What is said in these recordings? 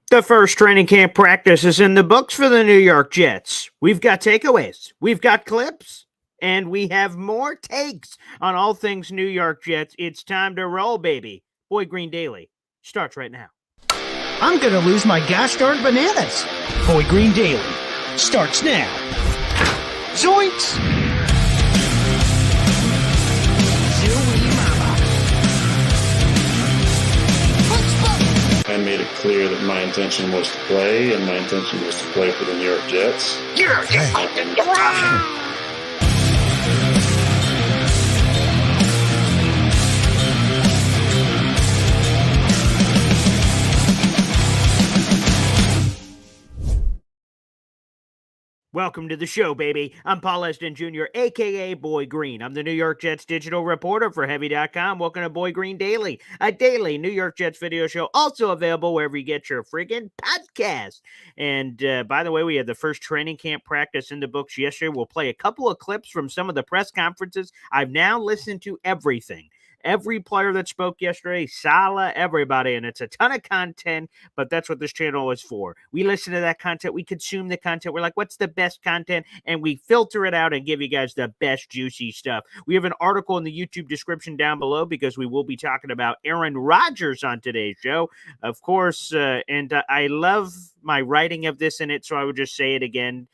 The first training camp practice is in the books for the New York Jets. We've got takeaways, we've got clips, and we have more takes on all things New York Jets. It's time to roll, baby. Boy Green Daily starts right now. I'm gonna lose my gosh darn bananas. Boy Green Daily starts now. Zoinks! I made it clear that my intention was to play, and my intention was to play for the New York Jets. You're fucking wrong! Welcome to the show, baby. I'm Paul Eston Jr., a.k.a. Boy Green. I'm the New York Jets digital reporter for Heavy.com. Welcome to Boy Green Daily, a daily New York Jets video show, also available wherever you get your friggin' podcast. And by the way, we had the first training camp practice in the books yesterday. We'll play a couple of clips from some of the press conferences. I've now listened to everything. Every player that spoke yesterday, Salah, everybody, and it's a ton of content, but that's what this channel is for. We listen to that content, we consume the content, we're like, what's the best content? And we filter it out and give you guys the best juicy stuff. We have an article in the YouTube description down below because we will be talking about Aaron Rodgers on today's show, of course, and I love my writing of this in it, so I would just say it again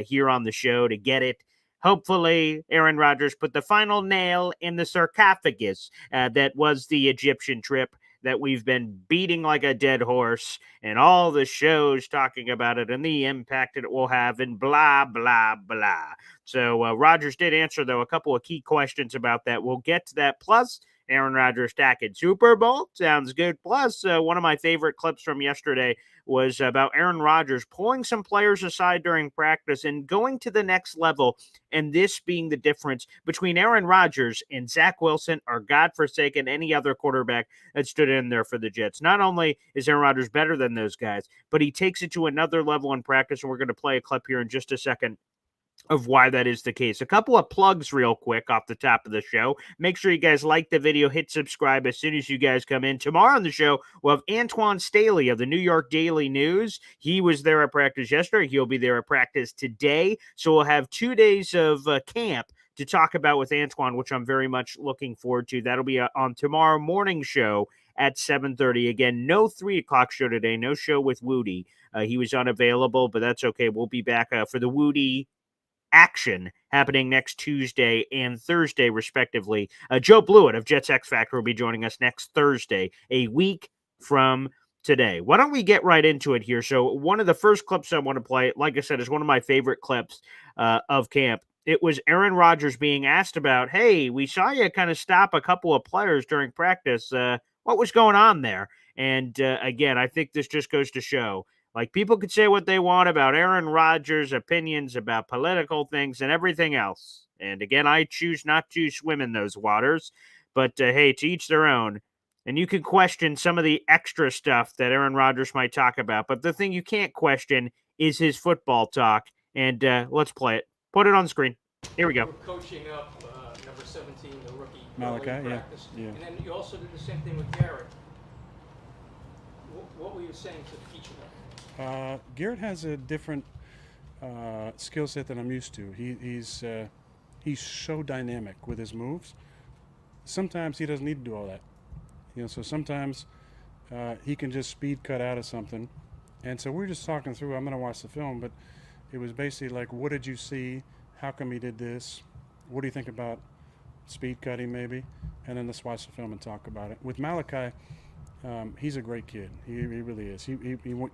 here on the show to get it. Hopefully, Aaron Rodgers put the final nail in the sarcophagus that was the Egyptian trip that we've been beating like a dead horse, and all the shows talking about it and the impact it will have, and blah, blah, blah. So Rodgers did answer, though, a couple of key questions about that. We'll get to that. Plus, Aaron Rodgers stacking Super Bowl. Sounds good. Plus, one of my favorite clips from yesterday was about Aaron Rodgers pulling some players aside during practice and going to the next level, and this being the difference between Aaron Rodgers and Zach Wilson, or godforsaken any other quarterback that stood in there for the Jets. Not only is Aaron Rodgers better than those guys, but he takes it to another level in practice, and we're going to play a clip here in just a second of why that is the case. A couple of plugs real quick off the top of the show. Make sure you guys like the video, hit subscribe as soon as you guys come in. Tomorrow on the show, we'll have Antoine Staley of the New York Daily News. He was there at practice yesterday. He'll be there at practice today. So we'll have 2 days of camp to talk about with Antoine, which I'm very much looking forward to. That'll be on tomorrow morning show at 7:30. Again, no 3 o'clock show today. No show with Woody. He was unavailable, but that's okay. We'll be back for the Woody action happening next Tuesday and Thursday, respectively. Joe Blewett of Jets X Factor will be joining us next Thursday, a week from today. Why don't we get right into it here? So one of the first clips I want to play, like I said, is one of my favorite clips of camp. It was Aaron Rodgers being asked about, hey, we saw you kind of stop a couple of players during practice. What was going on there? And again, I think this just goes to show, like, people could say what they want about Aaron Rodgers' opinions about political things and everything else. And again, I choose not to swim in those waters. But hey, to each their own. And you can question some of the extra stuff that Aaron Rodgers might talk about. But the thing you can't question is his football talk. And let's play it. Put it on screen. Here we go. You were coaching up number 17, the rookie. Malachi, yeah. Yeah. And then you also did the same thing with Garrett. What were you saying to each of them? Garrett has a different skill set than I'm used to. He's so dynamic with his moves. Sometimes he doesn't need to do all that. So sometimes he can just speed cut out of something. And so we're just talking through. I'm going to watch the film, but it was basically like, what did you see? How come he did this? What do you think about speed cutting maybe? And then let's watch the film and talk about it. With Malachi, he's a great kid. He really is. He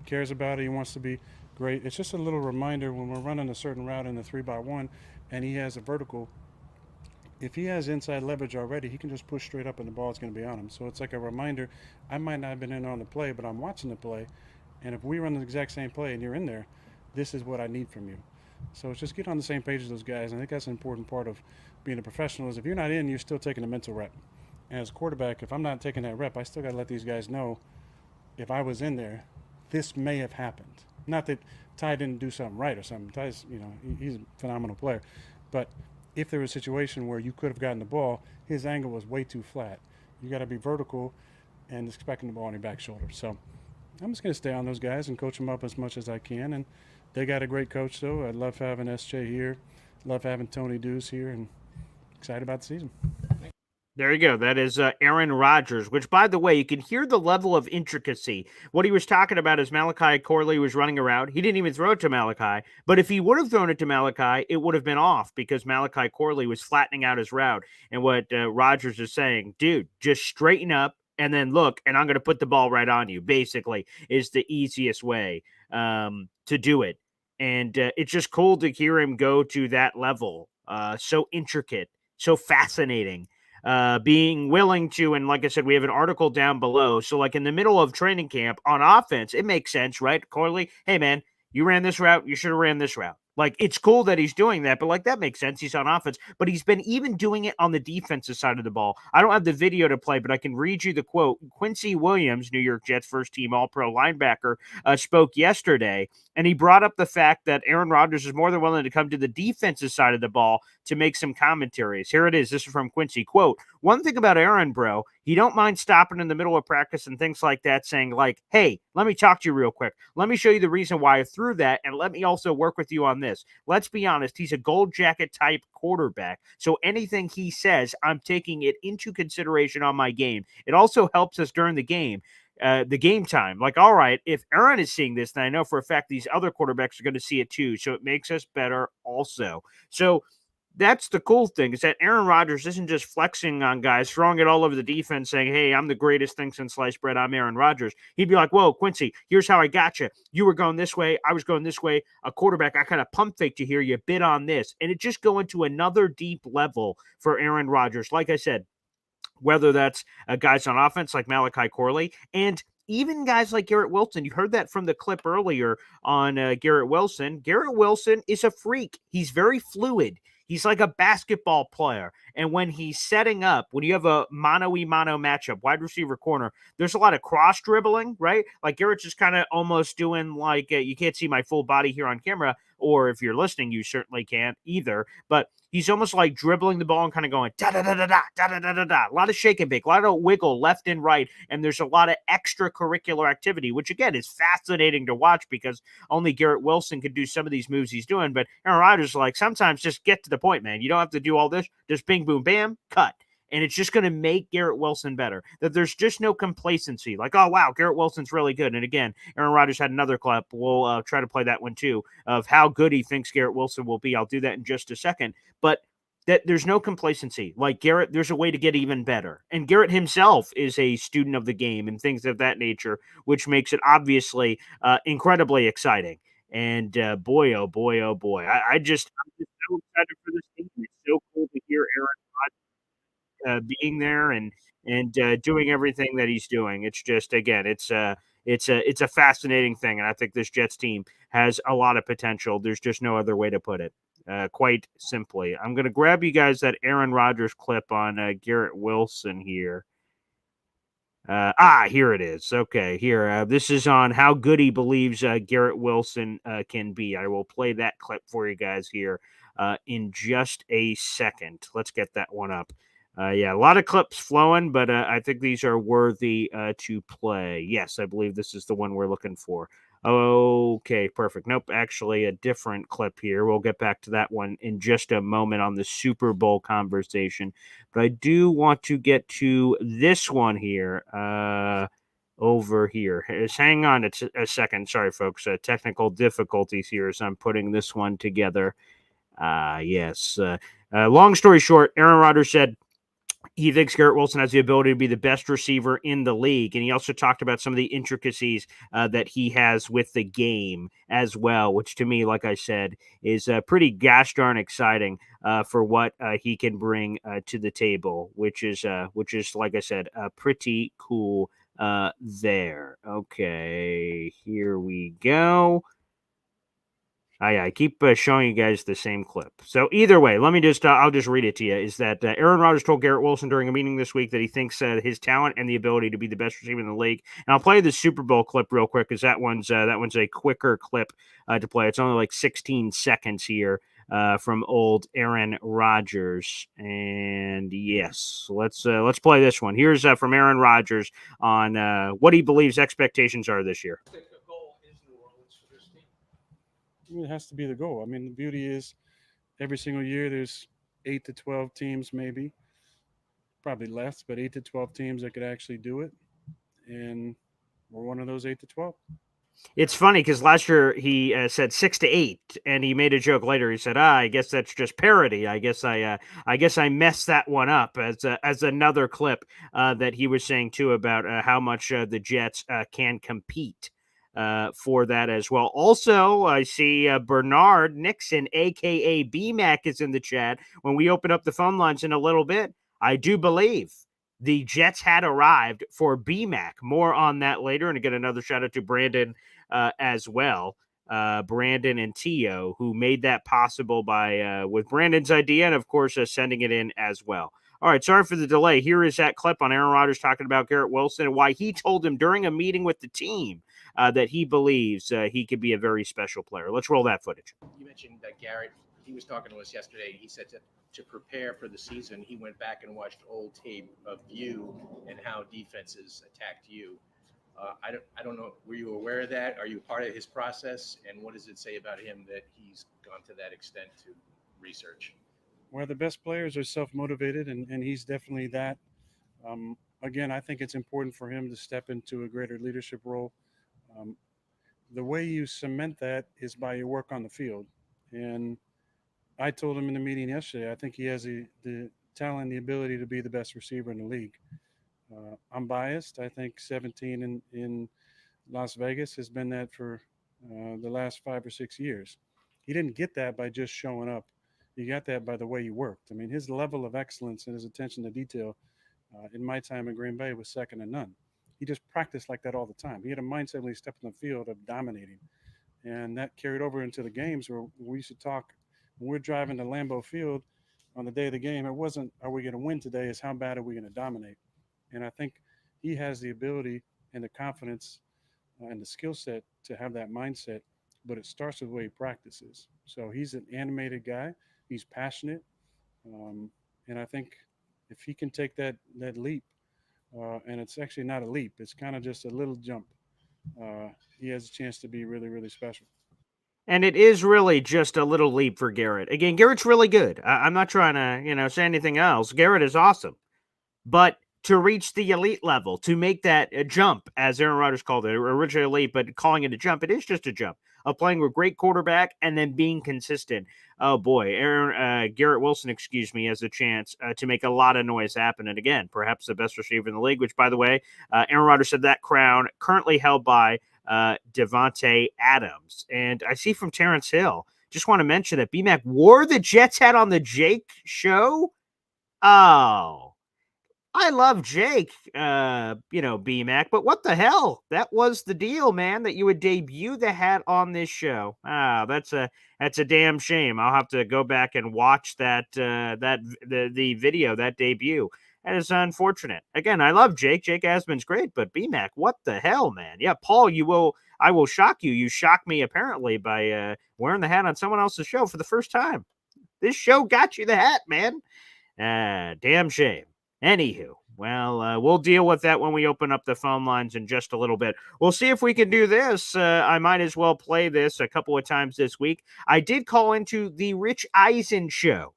cares about it. He wants to be great. It's just a little reminder when we're running a certain route in the 3x1 and he has a vertical. If he has inside leverage already, he can just push straight up and the ball's going to be on him. So it's like a reminder. I might not have been in on the play, but I'm watching the play. And if we run the exact same play and you're in there, this is what I need from you. So it's just get on the same page as those guys. And I think that's an important part of being a professional is if you're not in, you're still taking a mental rep. And as a quarterback, if I'm not taking that rep, I still got to let these guys know if I was in there, this may have happened. Not that Ty didn't do something right or something. Ty's, he's a phenomenal player. But if there was a situation where you could have gotten the ball, his angle was way too flat. You got to be vertical and expecting the ball on your back shoulder. So I'm just going to stay on those guys and coach them up as much as I can. And they got a great coach, though. I love having SJ here. Love having Tony Deuce here, and excited about the season. There you go. That is Aaron Rodgers, which, by the way, you can hear the level of intricacy. What he was talking about is Malachi Corley was running around. He didn't even throw it to Malachi, but if he would have thrown it to Malachi, it would have been off because Malachi Corley was flattening out his route. And what Rodgers is saying, dude, just straighten up and then look, and I'm going to put the ball right on you, basically, is the easiest way to do it. And it's just cool to hear him go to that level. So intricate, so fascinating. Being willing to, and like I said, we have an article down below. So, like in the middle of training camp on offense, it makes sense, right? Corley, hey man, you ran this route, you should have ran this route. Like, it's cool that he's doing that, but like that makes sense. He's on offense, but he's been even doing it on the defensive side of the ball. I don't have the video to play, but I can read you the quote. Quincy Williams, New York Jets first team All-Pro linebacker, spoke yesterday, and he brought up the fact that Aaron Rodgers is more than willing to come to the defensive side of the ball to make some commentaries. Here it is. This is from Quincy. Quote, one thing about Aaron, bro, he don't mind stopping in the middle of practice and things like that, saying like, hey, let me talk to you real quick. Let me show you the reason why I threw that, and let me also work with you on this. Let's be honest, he's a gold jacket type quarterback, so anything he says, I'm taking it into consideration on my game. It also helps us during the game time. Like, all right, if Aaron is seeing this, then I know for a fact these other quarterbacks are going to see it too, so it makes us better also. So that's the cool thing, is that Aaron Rodgers isn't just flexing on guys, throwing it all over the defense, saying, hey, I'm the greatest thing since sliced bread. I'm Aaron Rodgers. He'd be like, whoa, Quincy, here's how I got you. You were going this way. I was going this way. A quarterback, I kind of pump faked you here. You bid on this. And it just go into another deep level for Aaron Rodgers. Like I said, whether that's guys on offense like Malachi Corley and even guys like Garrett Wilson. You heard that from the clip earlier on Garrett Wilson. Garrett Wilson is a freak. He's very fluid. He's like a basketball player. And when he's setting up, when you have a mano-a-mano matchup, wide receiver corner, there's a lot of cross dribbling, right? Like Garrett's just kind of almost doing like, you can't see my full body here on camera, or if you're listening, you certainly can't either. But he's almost like dribbling the ball and kind of going da-da-da-da-da, da-da-da-da-da. A lot of shake and bake, a lot of wiggle left and right, and there's a lot of extracurricular activity, which, again, is fascinating to watch because only Garrett Wilson could do some of these moves he's doing. But Aaron Rodgers is like, sometimes just get to the point, man. You don't have to do all this. Just bing, boom, bam, cut. And it's just going to make Garrett Wilson better. That there's just no complacency. Like, oh, wow, Garrett Wilson's really good. And again, Aaron Rodgers had another clip. We'll try to play that one too, of how good he thinks Garrett Wilson will be. I'll do that in just a second. But that there's no complacency. Like Garrett, there's a way to get even better. And Garrett himself is a student of the game and things of that nature, which makes it obviously incredibly exciting. And boy, oh boy, oh boy. I'm just so excited for this team. It's so cool to hear Aaron being there and doing everything that he's doing. It's just, again, it's a fascinating thing, and I think this Jets team has a lot of potential. There's just no other way to put it. Quite simply, I'm going to grab you guys that Aaron Rodgers clip on Garrett Wilson here. Here it is. Okay, here. This is on how good he believes Garrett Wilson can be. I will play that clip for you guys here in just a second. Let's get that one up. Yeah, a lot of clips flowing, but I think these are worthy to play. Yes, I believe this is the one we're looking for. Okay, perfect. Nope, actually a different clip here. We'll get back to that one in just a moment on the Super Bowl conversation. But I do want to get to this one here over here. Just hang on a second. Sorry, folks. Technical difficulties here as I'm putting this one together. Yes. Long story short, Aaron Rodgers said he thinks Garrett Wilson has the ability to be the best receiver in the league. And he also talked about some of the intricacies that he has with the game as well, which to me, like I said, is pretty gosh darn exciting for what he can bring to the table, which is, like I said, pretty cool there. Okay, here we go. I keep showing you guys the same clip. So either way, let me just, I'll just read it to you, is that Aaron Rodgers told Garrett Wilson during a meeting this week that he thinks his talent and the ability to be the best receiver in the league. And I'll play the Super Bowl clip real quick because that one's a quicker clip to play. It's only like 16 seconds here. from old Aaron Rodgers. And yes, let's play this one. Here's from Aaron Rodgers on what he believes expectations are this year. The goal is New Orleans for this team. I mean, it has to be the goal. I mean, the beauty is every single year there's 8 to 12 teams, maybe, probably less, but 8 to 12 teams that could actually do it. And we're one of those 8 to 12. It's funny because last year he said 6 to 8, and he made a joke later. He said, I guess that's just parody. I guess I messed that one up as another clip that he was saying too about how much the Jets can compete for that as well. Also, I see Bernard Nixon, aka Bmac, is in the chat. When we open up the phone lines in a little bit, I do believe the Jets had arrived for Bmac. More on that later. And again, another shout out to Brandon as well. Brandon and Tio, who made that possible by with Brandon's idea and, of course, sending it in as well. All right, sorry for the delay. Here is that clip on Aaron Rodgers talking about Garrett Wilson and why he told him during a meeting with the team that he believes he could be a very special player. Let's roll that footage. You mentioned that Garrett, he was talking to us yesterday. He said to prepare for the season, he went back and watched old tape of you and how defenses attacked you. I don't know. Were you aware of that? Are you part of his process? And what does it say about him that he's gone to that extent to research? Where the best players are self-motivated, and he's definitely that. Again, I think it's important for him to step into a greater leadership role. The way you cement that is by your work on the field. And I told him in the meeting yesterday, I think he has the talent, the ability to be the best receiver in the league. I'm biased. I think 17 in Las Vegas has been that for the last 5 or 6 years. He didn't get that by just showing up. You got that by the way he worked. I mean, his level of excellence and his attention to detail in my time in Green Bay was second to none. He just practiced like that all the time. He had a mindset when he stepped on the field of dominating. And that carried over into the games where we used to talk when we're driving to Lambeau Field on the day of the game. It wasn't, are we going to win today? It's how bad are we going to dominate? And I think he has the ability and the confidence and the skill set to have that mindset, but it starts with the way he practices. So he's an animated guy. He's passionate. And I think if he can take that leap, and it's actually not a leap, it's kind of just a little jump, he has a chance to be really, really special. And it is really just a little leap for Garrett. Again, Garrett's really good. I'm not trying to, say anything else. Garrett is awesome. But to reach the elite level, to make that jump, as Aaron Rodgers called it, originally elite, but calling it a jump, it is just a jump of playing with great quarterback and then being consistent. Oh boy, Garrett Wilson, has a chance to make a lot of noise happen. And again, perhaps the best receiver in the league, which, by the way, Aaron Rodgers said that crown currently held by Devontae Adams. And I see from Terrence Hill, just want to mention that Bmac wore the Jets hat on the Jake show. Oh, I love Jake, Bmac, but what the hell? That was the deal, man, that you would debut the hat on this show. That's a damn shame. I'll have to go back and watch the video, that debut. That is unfortunate. Again, I love Jake. Jake Asman's great, but Bmac, what the hell, man? Yeah, Paul, I will shock you. You shocked me apparently by wearing the hat on someone else's show for the first time. This show got you the hat, man. Damn shame. Anywho, well, we'll deal with that when we open up the phone lines in just a little bit. We'll see if we can do this. I might as well play this a couple of times this week. I did call into the Rich Eisen show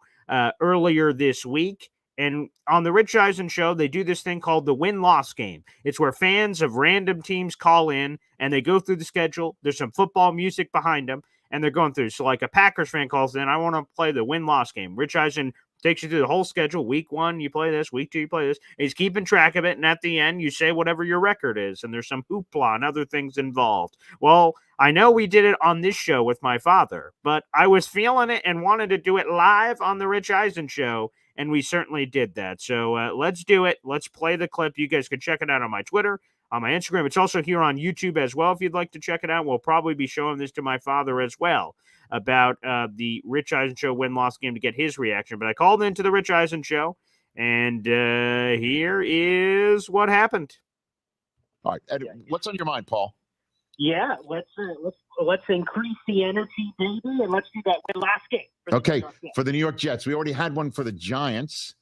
earlier this week. And on the Rich Eisen show, they do this thing called the win-loss game. It's where fans of random teams call in, and they go through the schedule. There's some football music behind them, and they're going through. So like a Packers fan calls in, I want to play the win-loss game. Rich Eisen takes you through the whole schedule. Week 1, you play this. Week 2, you play this. He's keeping track of it, and at the end, you say whatever your record is, and there's some hoopla and other things involved. Well, I know we did it on this show with my father, but I was feeling it and wanted to do it live on the Rich Eisen show, and we certainly did that. So let's do it. Let's play the clip. You guys can check it out on my Twitter, on my Instagram. It's also here on YouTube as well if you'd like to check it out. We'll probably be showing this to my father as well about the Rich Eisen show win-loss game to get his reaction. But I called into the Rich Eisen show, and here is what happened. All right. Ed, what's on your mind, Paul? Yeah, let's increase the energy, baby, and let's do that win last game. Okay, for the New York Jets. We already had one for the Giants.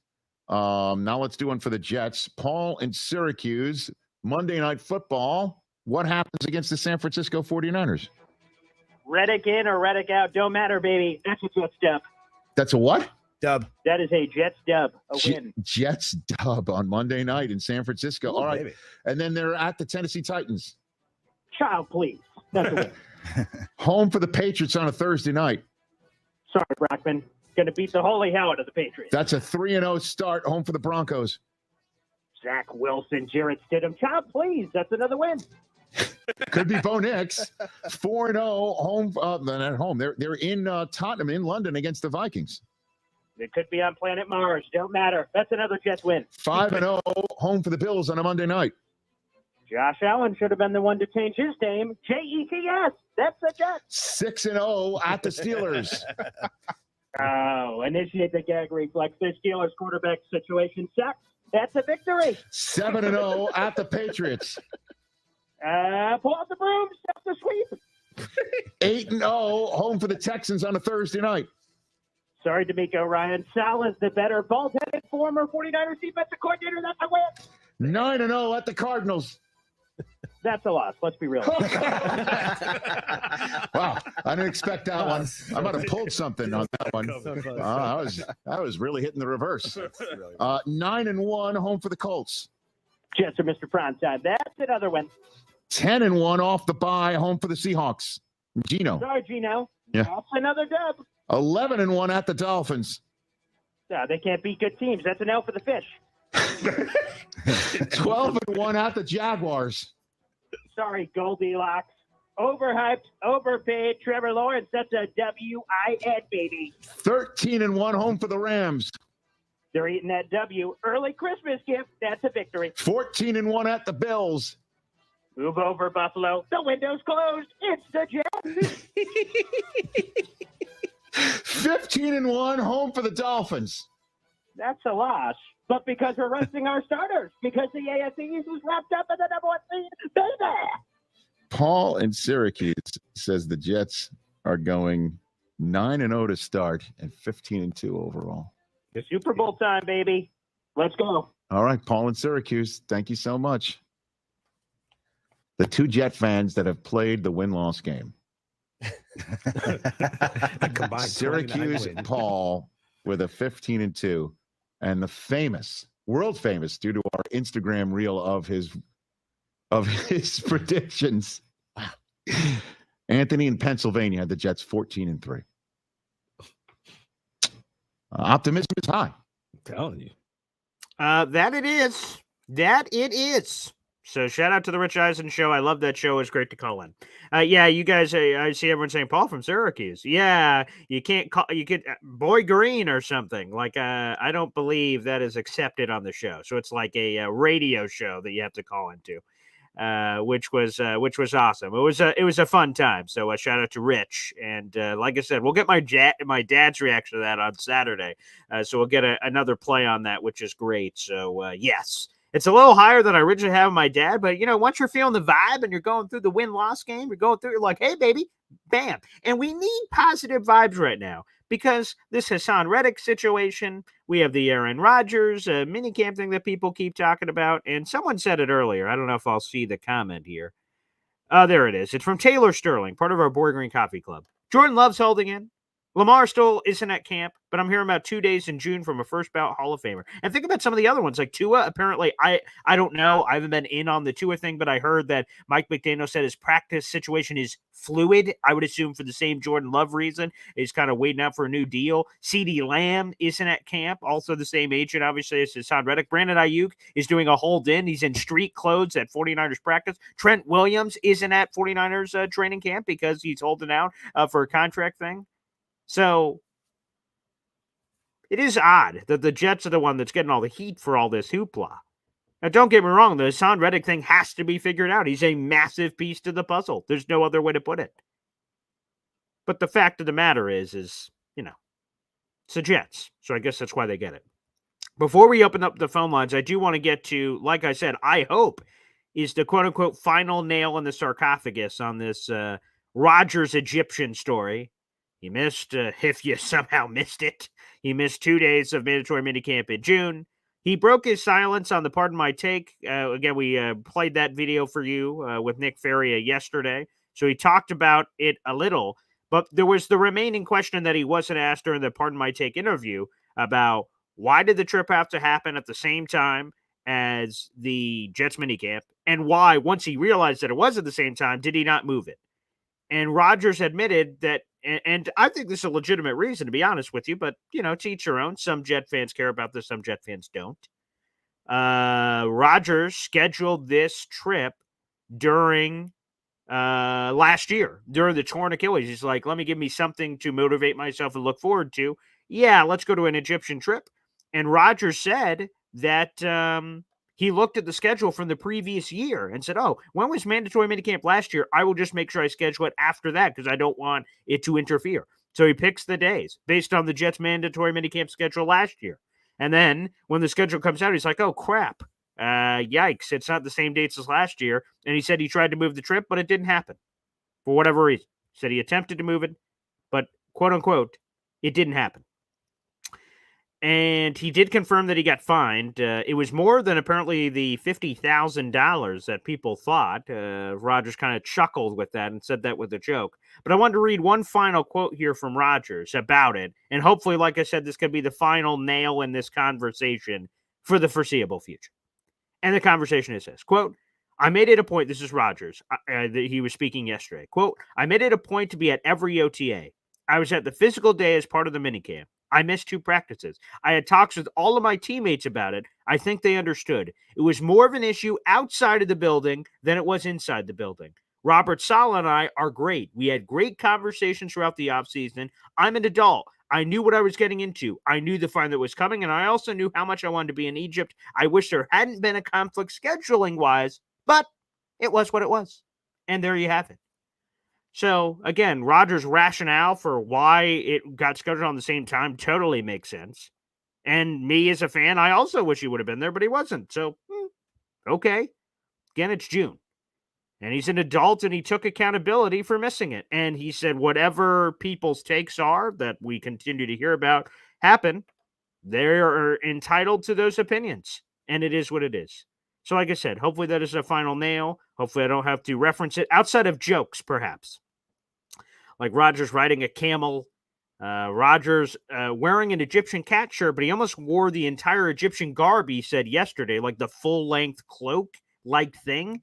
Now let's do one for the Jets. Paul in Syracuse, Monday Night Football. What happens against the San Francisco 49ers? Reddick in or Reddick out, don't matter, baby. That's a Jets dub. That's a what? Dub. That is a Jets dub, a win. Jets dub on Monday night in San Francisco. All right. Baby. And then they're at the Tennessee Titans. Child, please. That's a win. Home for the Patriots on a Thursday night. Sorry, Brockman. Going to beat the holy hell out of the Patriots. That's a 3-0 start. Home for the Broncos. Zach Wilson, Jarrett Stidham. Child, please. That's another win. Could be Bo Nix. 4-0 home. Then at home. They're in Tottenham in London against the Vikings. It could be on planet Mars. Don't matter. That's another Jets win. 5-0 home for the Bills on a Monday night. Josh Allen should have been the one to change his name. Jets. That's a Jets. 6-0 at the Steelers. Oh, initiate the gag reflex. The Steelers quarterback situation sucks. That's a victory. 7-0 at the Patriots. Pull out the brooms. That's a sweep. 8-0 home for the Texans on a Thursday night. Sorry, D'Amico Ryan. Sal is the better bald-headed former 49ers defensive coordinator. That's a win. 9-0 at the Cardinals. That's a loss. Let's be real. Wow, I didn't expect that one. I might have pulled something on that one. I was really hitting the reverse. 9-1 home for the Colts. Jets are Mr. Primetime. That's another win. 10-1 off the bye, home for the Seahawks. Gino. Sorry, Gino. Yeah. That's another dub. 11-1 at the Dolphins. No, they can't beat good teams. That's an L for the fish. 12-1 at the Jaguars. Sorry, Goldilocks. Overhyped, overpaid. Trevor Lawrence. That's a W-I-N, baby. 13-1 home for the Rams. They're eating that W. Early Christmas gift. That's a victory. 14-1 at the Bills. Move over, Buffalo. The window's closed. It's the Jets. 15-1 home for the Dolphins. That's a loss. But because we're resting our starters. Because the AFC East is wrapped up in the number one seed. Baby! Paul in Syracuse says the Jets are going 9-0 to start and 15-2 overall. Super Bowl time, baby. Let's go. All right, Paul in Syracuse, thank you so much. The two Jet fans that have played the win-loss game. Syracuse Paul with a 15-2, and the famous, world famous, due to our Instagram reel of his predictions. Anthony in Pennsylvania had the Jets 14-3. Optimism is high. I'm telling you. That it is. That it is. So shout out to the Rich Eisen show. I love that show. It's great to call in. Yeah, you guys, I see everyone saying Paul from Syracuse. Yeah, you can't call, you could Boy Green or something. Like, I don't believe that is accepted on the show. So it's like a radio show that you have to call into, which was awesome. It was a fun time. So shout out to Rich. And like I said, we'll get my dad's reaction to that on Saturday. So we'll get another play on that, which is great. So yes. It's a little higher than I originally had with my dad, but, once you're feeling the vibe and you're going through the win-loss game, you're like, hey, baby, bam. And we need positive vibes right now because this Hassan Reddick situation, we have the Aaron Rodgers minicamp thing that people keep talking about, and someone said it earlier. I don't know if I'll see the comment here. There it is. It's from Taylor Sterling, part of our Boy Green Coffee Club. Jordan Love's holding in. Lamar still isn't at camp, but I'm hearing about 2 days in June from a first ballot Hall of Famer. And think about some of the other ones, like Tua. Apparently, I don't know. I haven't been in on the Tua thing, but I heard that Mike McDaniel said his practice situation is fluid. I would assume for the same Jordan Love reason. He's kind of waiting out for a new deal. CeeDee Lamb isn't at camp. Also the same agent, obviously, as Hassan Reddick. Brandon Ayuk is doing a hold in. He's in street clothes at 49ers practice. Trent Williams isn't at 49ers training camp because he's holding out for a contract thing. So it is odd that the Jets are the one that's getting all the heat for all this hoopla. Now, don't get me wrong. The Hassan Reddick thing has to be figured out. He's a massive piece to the puzzle. There's no other way to put it. But the fact of the matter is it's the Jets. So I guess that's why they get it. Before we open up the phone lines, I do want to get to, like I said, I hope is the quote-unquote final nail in the sarcophagus on this Rodgers Egyptian story. He missed, if you somehow missed it, he missed 2 days of mandatory minicamp in June. He broke his silence on the Pardon My Take. Again, we played that video for you with Nick Faria yesterday. So he talked about it a little, but there was the remaining question that he wasn't asked during the Pardon My Take interview about why did the trip have to happen at the same time as the Jets minicamp, and why, once he realized that it was at the same time, did he not move it? And Rodgers admitted that, and I think this is a legitimate reason, to be honest with you, but, to each your own. Some Jet fans care about this, some Jet fans don't. Rodgers scheduled this trip during last year, during the torn Achilles. He's like, let me give me something to motivate myself and look forward to. Yeah, let's go to an Egyptian trip. And Rodgers said that he looked at the schedule from the previous year and said, oh, when was mandatory minicamp last year? I will just make sure I schedule it after that because I don't want it to interfere. So he picks the days based on the Jets mandatory minicamp schedule last year. And then when the schedule comes out, he's like, oh, crap. Yikes. It's not the same dates as last year. And he said he tried to move the trip, but it didn't happen for whatever reason. He said he attempted to move it, but quote unquote, it didn't happen. And he did confirm that he got fined. It was more than apparently the $50,000 that people thought. Rodgers kind of chuckled with that and said that with a joke. But I wanted to read one final quote here from Rodgers about it. And hopefully, like I said, this could be the final nail in this conversation for the foreseeable future. And the conversation is this, quote, I made it a point, this is Rodgers, he was speaking yesterday, quote, I made it a point to be at every OTA. I was at the physical day as part of the minicamp. I missed 2 practices. I had talks with all of my teammates about it. I think they understood. It was more of an issue outside of the building than it was inside the building. Robert Saleh and I are great. We had great conversations throughout the offseason. I'm an adult. I knew what I was getting into. I knew the fine that was coming, and I also knew how much I wanted to be in Egypt. I wish there hadn't been a conflict scheduling-wise, but it was what it was. And there you have it. So, again, Rodgers' rationale for why it got scheduled on the same time totally makes sense. And me as a fan, I also wish he would have been there, but he wasn't. So, okay. Again, it's June. And he's an adult, and he took accountability for missing it. And he said whatever people's takes are that we continue to hear about happen, they're entitled to those opinions. And it is what it is. So, like I said, hopefully that is a final nail. Hopefully I don't have to reference it outside of jokes, perhaps. Like Rodgers riding a camel, Rodgers wearing an Egyptian cat shirt, but he almost wore the entire Egyptian garb, he said yesterday, like the full-length cloak-like thing.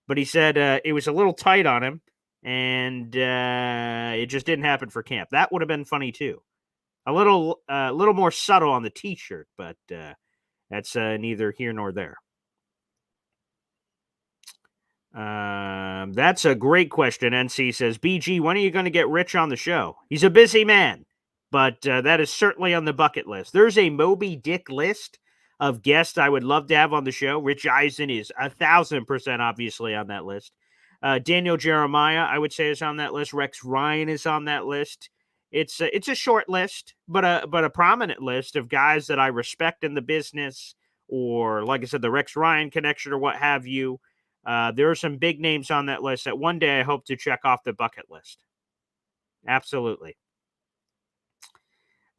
But he said it was a little tight on him, and it just didn't happen for camp. That would have been funny, too. A little more subtle on the T-shirt, but that's neither here nor there. That's a great question. NC says, BG, when are you going to get Rich on the show? He's a busy man, but that is certainly on the bucket list. There's a Moby Dick list of guests I would love to have on the show. Rich Eisen is 1,000% obviously on that list. Daniel Jeremiah, I would say, is on that list. Rex Ryan is on that list. It's a short list, but a prominent list of guys that I respect in the business, or like I said, the Rex Ryan connection or what have you. There are some big names on that list that one day I hope to check off the bucket list. Absolutely.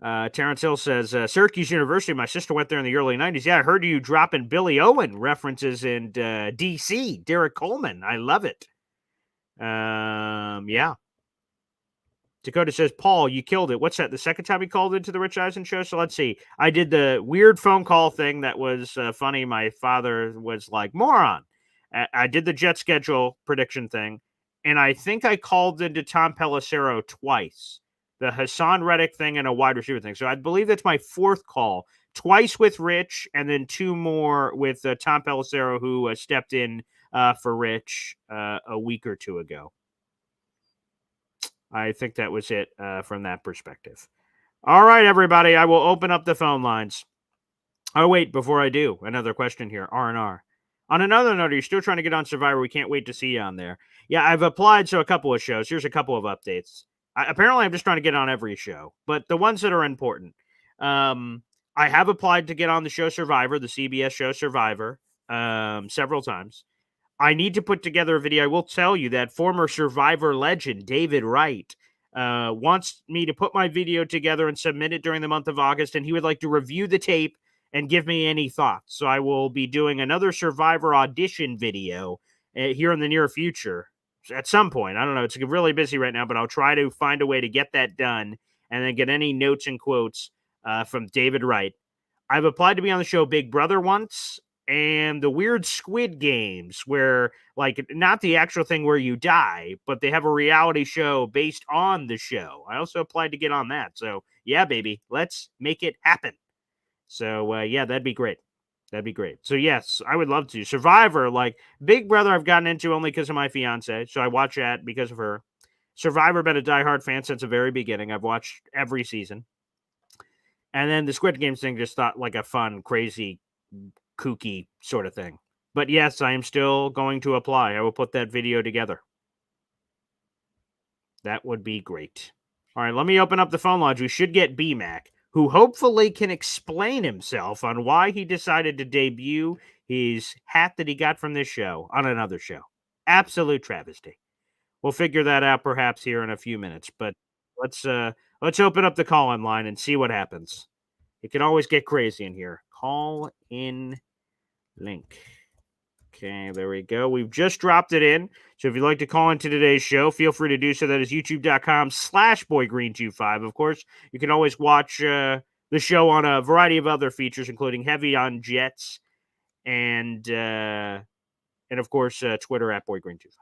Terrence Hill says, Syracuse University, my sister went there in the early 90s. Yeah, I heard you dropping Billy Owen references in D.C., Derek Coleman. I love it. Yeah. Dakota says, Paul, you killed it. What's that? The second time he called into the Rich Eisen show? So let's see. I did the weird phone call thing that was funny. My father was like, moron. I did the jet schedule prediction thing, and I think I called into Tom Pelissero twice. The Hassan Reddick thing and a wide receiver thing. So I believe that's my 4th call. Twice with Rich, and then 2 more with Tom Pelissero, who stepped in for Rich a week or 2 ago. I think that was it from that perspective. All right, everybody. I will open up the phone lines. Oh, wait, before I do, another question here. R&R. On another note, are you still trying to get on Survivor? We can't wait to see you on there. Yeah, I've applied to a couple of shows. Here's a couple of updates. Apparently, I'm just trying to get on every show, but the ones that are important. I have applied to get on the show Survivor, the CBS show Survivor, several times. I need to put together a video. I will tell you that former Survivor legend David Wright wants me to put my video together and submit it during the month of August, and he would like to review the tape and give me any thoughts. So I will be doing another Survivor audition video here in the near future at some point. I don't know. It's really busy right now, but I'll try to find a way to get that done and then get any notes and quotes from David Wright. I've applied to be on the show Big Brother once, and the weird Squid Games where, like, not the actual thing where you die, but they have a reality show based on the show. I also applied to get on that. So, yeah, baby, let's make it happen. So, yeah, that'd be great. That'd be great. So, yes, I would love to. Survivor, like, Big Brother I've gotten into only because of my fiance, so I watch that because of her. Survivor, been a diehard fan since the very beginning. I've watched every season. And then the Squid Games thing just thought like a fun, crazy, kooky sort of thing. But yes, I am still going to apply. I will put that video together. That would be great. All right, let me open up the phone lines. We should get Bmac, who hopefully can explain himself on why he decided to debut his hat that he got from this show on another show. Absolute travesty. We'll figure that out perhaps here in a few minutes. But let's open up the call-in line and see what happens. It can always get crazy in here. Call in link. Okay, there we go. We've just dropped it in. So if you'd like to call into today's show, feel free to do so. That is youtube.com/boygreen25. Of course, you can always watch the show on a variety of other features, including Heavy on Jets and of course, Twitter @boygreen25.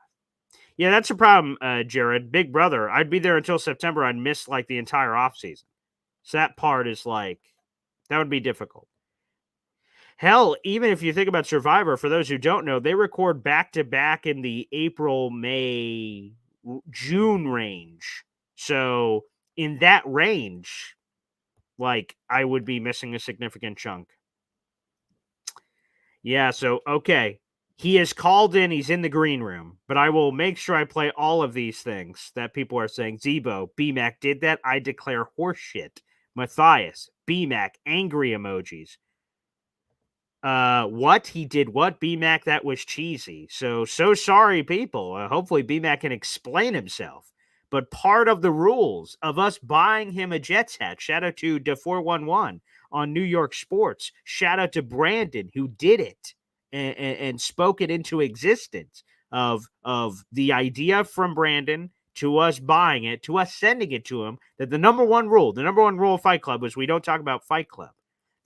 Yeah, that's a problem, Jared. Big Brother. I'd be there until September. I'd miss like the entire offseason. So that part is like, that would be difficult. Hell, even if you think about Survivor, for those who don't know, they record back-to-back in the April, May, June range. So in that range, like, I would be missing a significant chunk. Yeah, so, okay. He is called in. He's in the green room. But I will make sure I play all of these things that people are saying. Zebo, Bmac did that. I declare horseshit. Matthias, Bmac, angry emojis. What? He did what? Bmac, that was cheesy. So sorry, people. Hopefully Bmac can explain himself. But part of the rules of us buying him a Jets hat, shout out to Da411 on New York Sports. Shout out to Brandon, who did it and spoke it into existence of the idea from Brandon to us buying it, to us sending it to him, that the number one rule of Fight Club was we don't talk about Fight Club.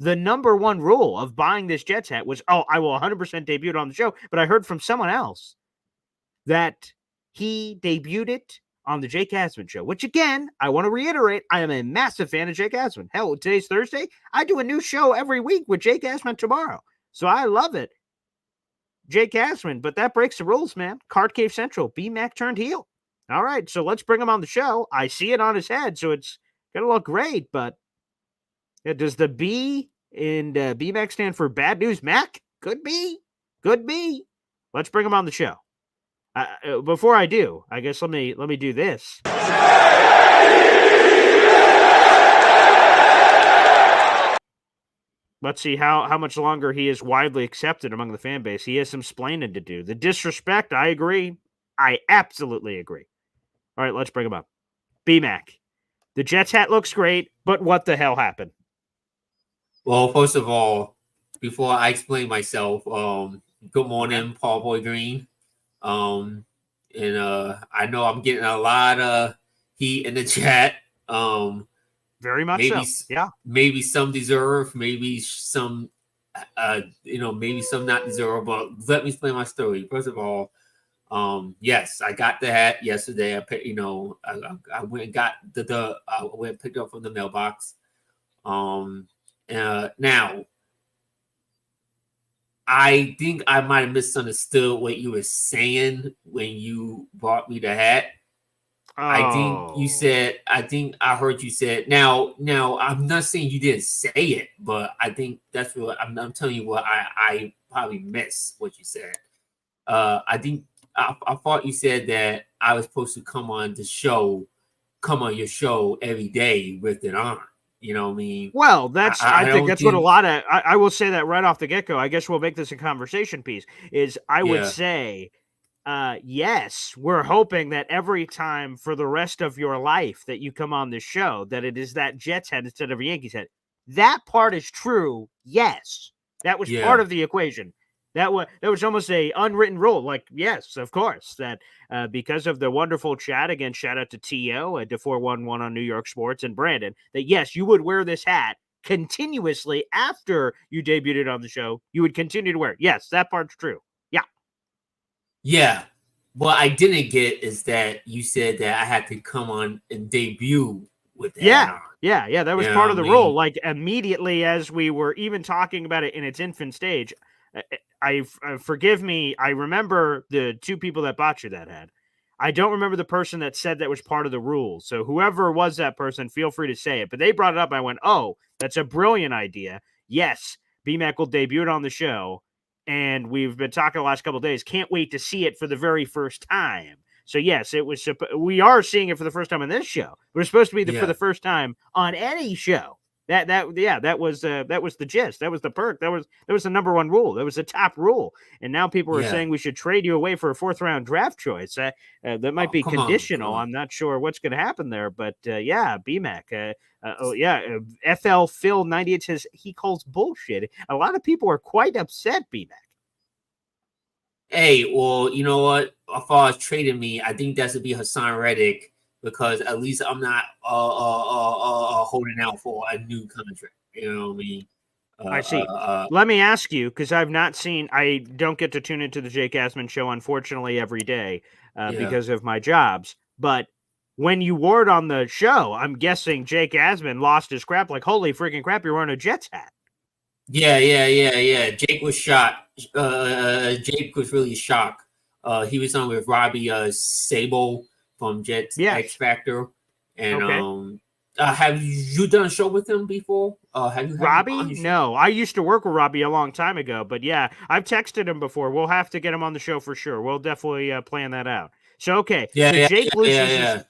The number one rule of buying this Jets hat was, I will 100% debut it on the show. But I heard from someone else that he debuted it on the Jake Asman show, which, again, I want to reiterate, I am a massive fan of Jake Asman. Hell, today's Thursday. I do a new show every week with Jake Asman tomorrow. So I love it. Jake Asman, but that breaks the rules, man. Card Cave Central, Bmac turned heel. All right, so let's bring him on the show. I see it on his head, so it's going to look great, but yeah, does the B in Bmac stand for Bad News Mac? Could be. Could be. Let's bring him on the show. Before I do, I guess let me do this. Let's see how much longer he is widely accepted among the fan base. He has some splaining to do. The disrespect, I agree. I absolutely agree. All right, let's bring him up. Bmac. The Jets hat looks great, but what the hell happened? Well, first of all, before I explain myself, good morning, Paul Boy Green. I know I'm getting a lot of heat in the chat. Very much maybe, so. Yeah. Maybe some deserve, maybe some, maybe some not deserve. But let me explain my story. First of all, yes, I got the hat yesterday. I went and got I went and picked it up from the mailbox. Now, I think I might have misunderstood what you were saying when you brought me the hat. Oh. I think I heard you said, now I'm not saying you didn't say it, but I think that's what I'm telling you what I probably missed what you said. I think I thought you said that I was supposed to come on your show every day with it on. You know what I mean? Well, I think don't that's what a think. lot of I will say that right off the get go. I guess we'll make this a conversation piece. Is I would Yeah. say, yes, we're hoping that every time for the rest of your life that you come on the show, that it is that Jets head instead of a Yankees head. That part is true. Yes, that was part Yeah. of the equation. That was almost a unwritten rule. Like, yes, of course, that because of the wonderful chat, again, shout out to T.O. at DeFore11 on New York Sports and Brandon, that yes, you would wear this hat continuously after you debuted it on the show. You would continue to wear it. Yes, that part's true. Yeah. Yeah. What I didn't get is that you said that I had to come on and debut with that Yeah. on. Yeah. That was You know part of what the I rule. mean? Like, immediately as we were even talking about it in its infant stage, forgive me. I remember the two people that bought you that had. I don't remember the person that said that was part of the rules. So whoever was that person, feel free to say it. But they brought it up. I went, oh, that's a brilliant idea. Yes, Bmac will debut it on the show. And we've been talking the last couple of days. Can't wait to see it for the very first time. So yes, it was. We are seeing it for the first time on this show. It was supposed to be for the first time on any show. That was the gist. That was the perk. That was the number one rule. That was the top rule. And now people are saying we should trade you away for a 4th round draft choice. That might be conditional. I'm not sure what's going to happen there, but BMAC. FL Phil 98 says he calls bullshit. A lot of people are quite upset, BMAC. Hey, well, you know what? As far as trading me, I think that should be Hassan Reddick, because at least I'm not holding out for a new contract. You know what I mean? I see. Let me ask you, because I've not seen. I don't get to tune into the Jake Asman show, unfortunately, every day because of my jobs. But when you wore it on the show, I'm guessing Jake Asman lost his crap. Like, holy freaking crap, you're wearing a Jets hat. Yeah. Jake was shocked. Jake was really shocked. He was on with Robbie Sable from Jets X Factor, and have you done a show with him before? Have you Robbie? No, I used to work with Robbie a long time ago, but yeah, I've texted him before. We'll have to get him on the show for sure. We'll definitely plan that out. So okay, Jake loses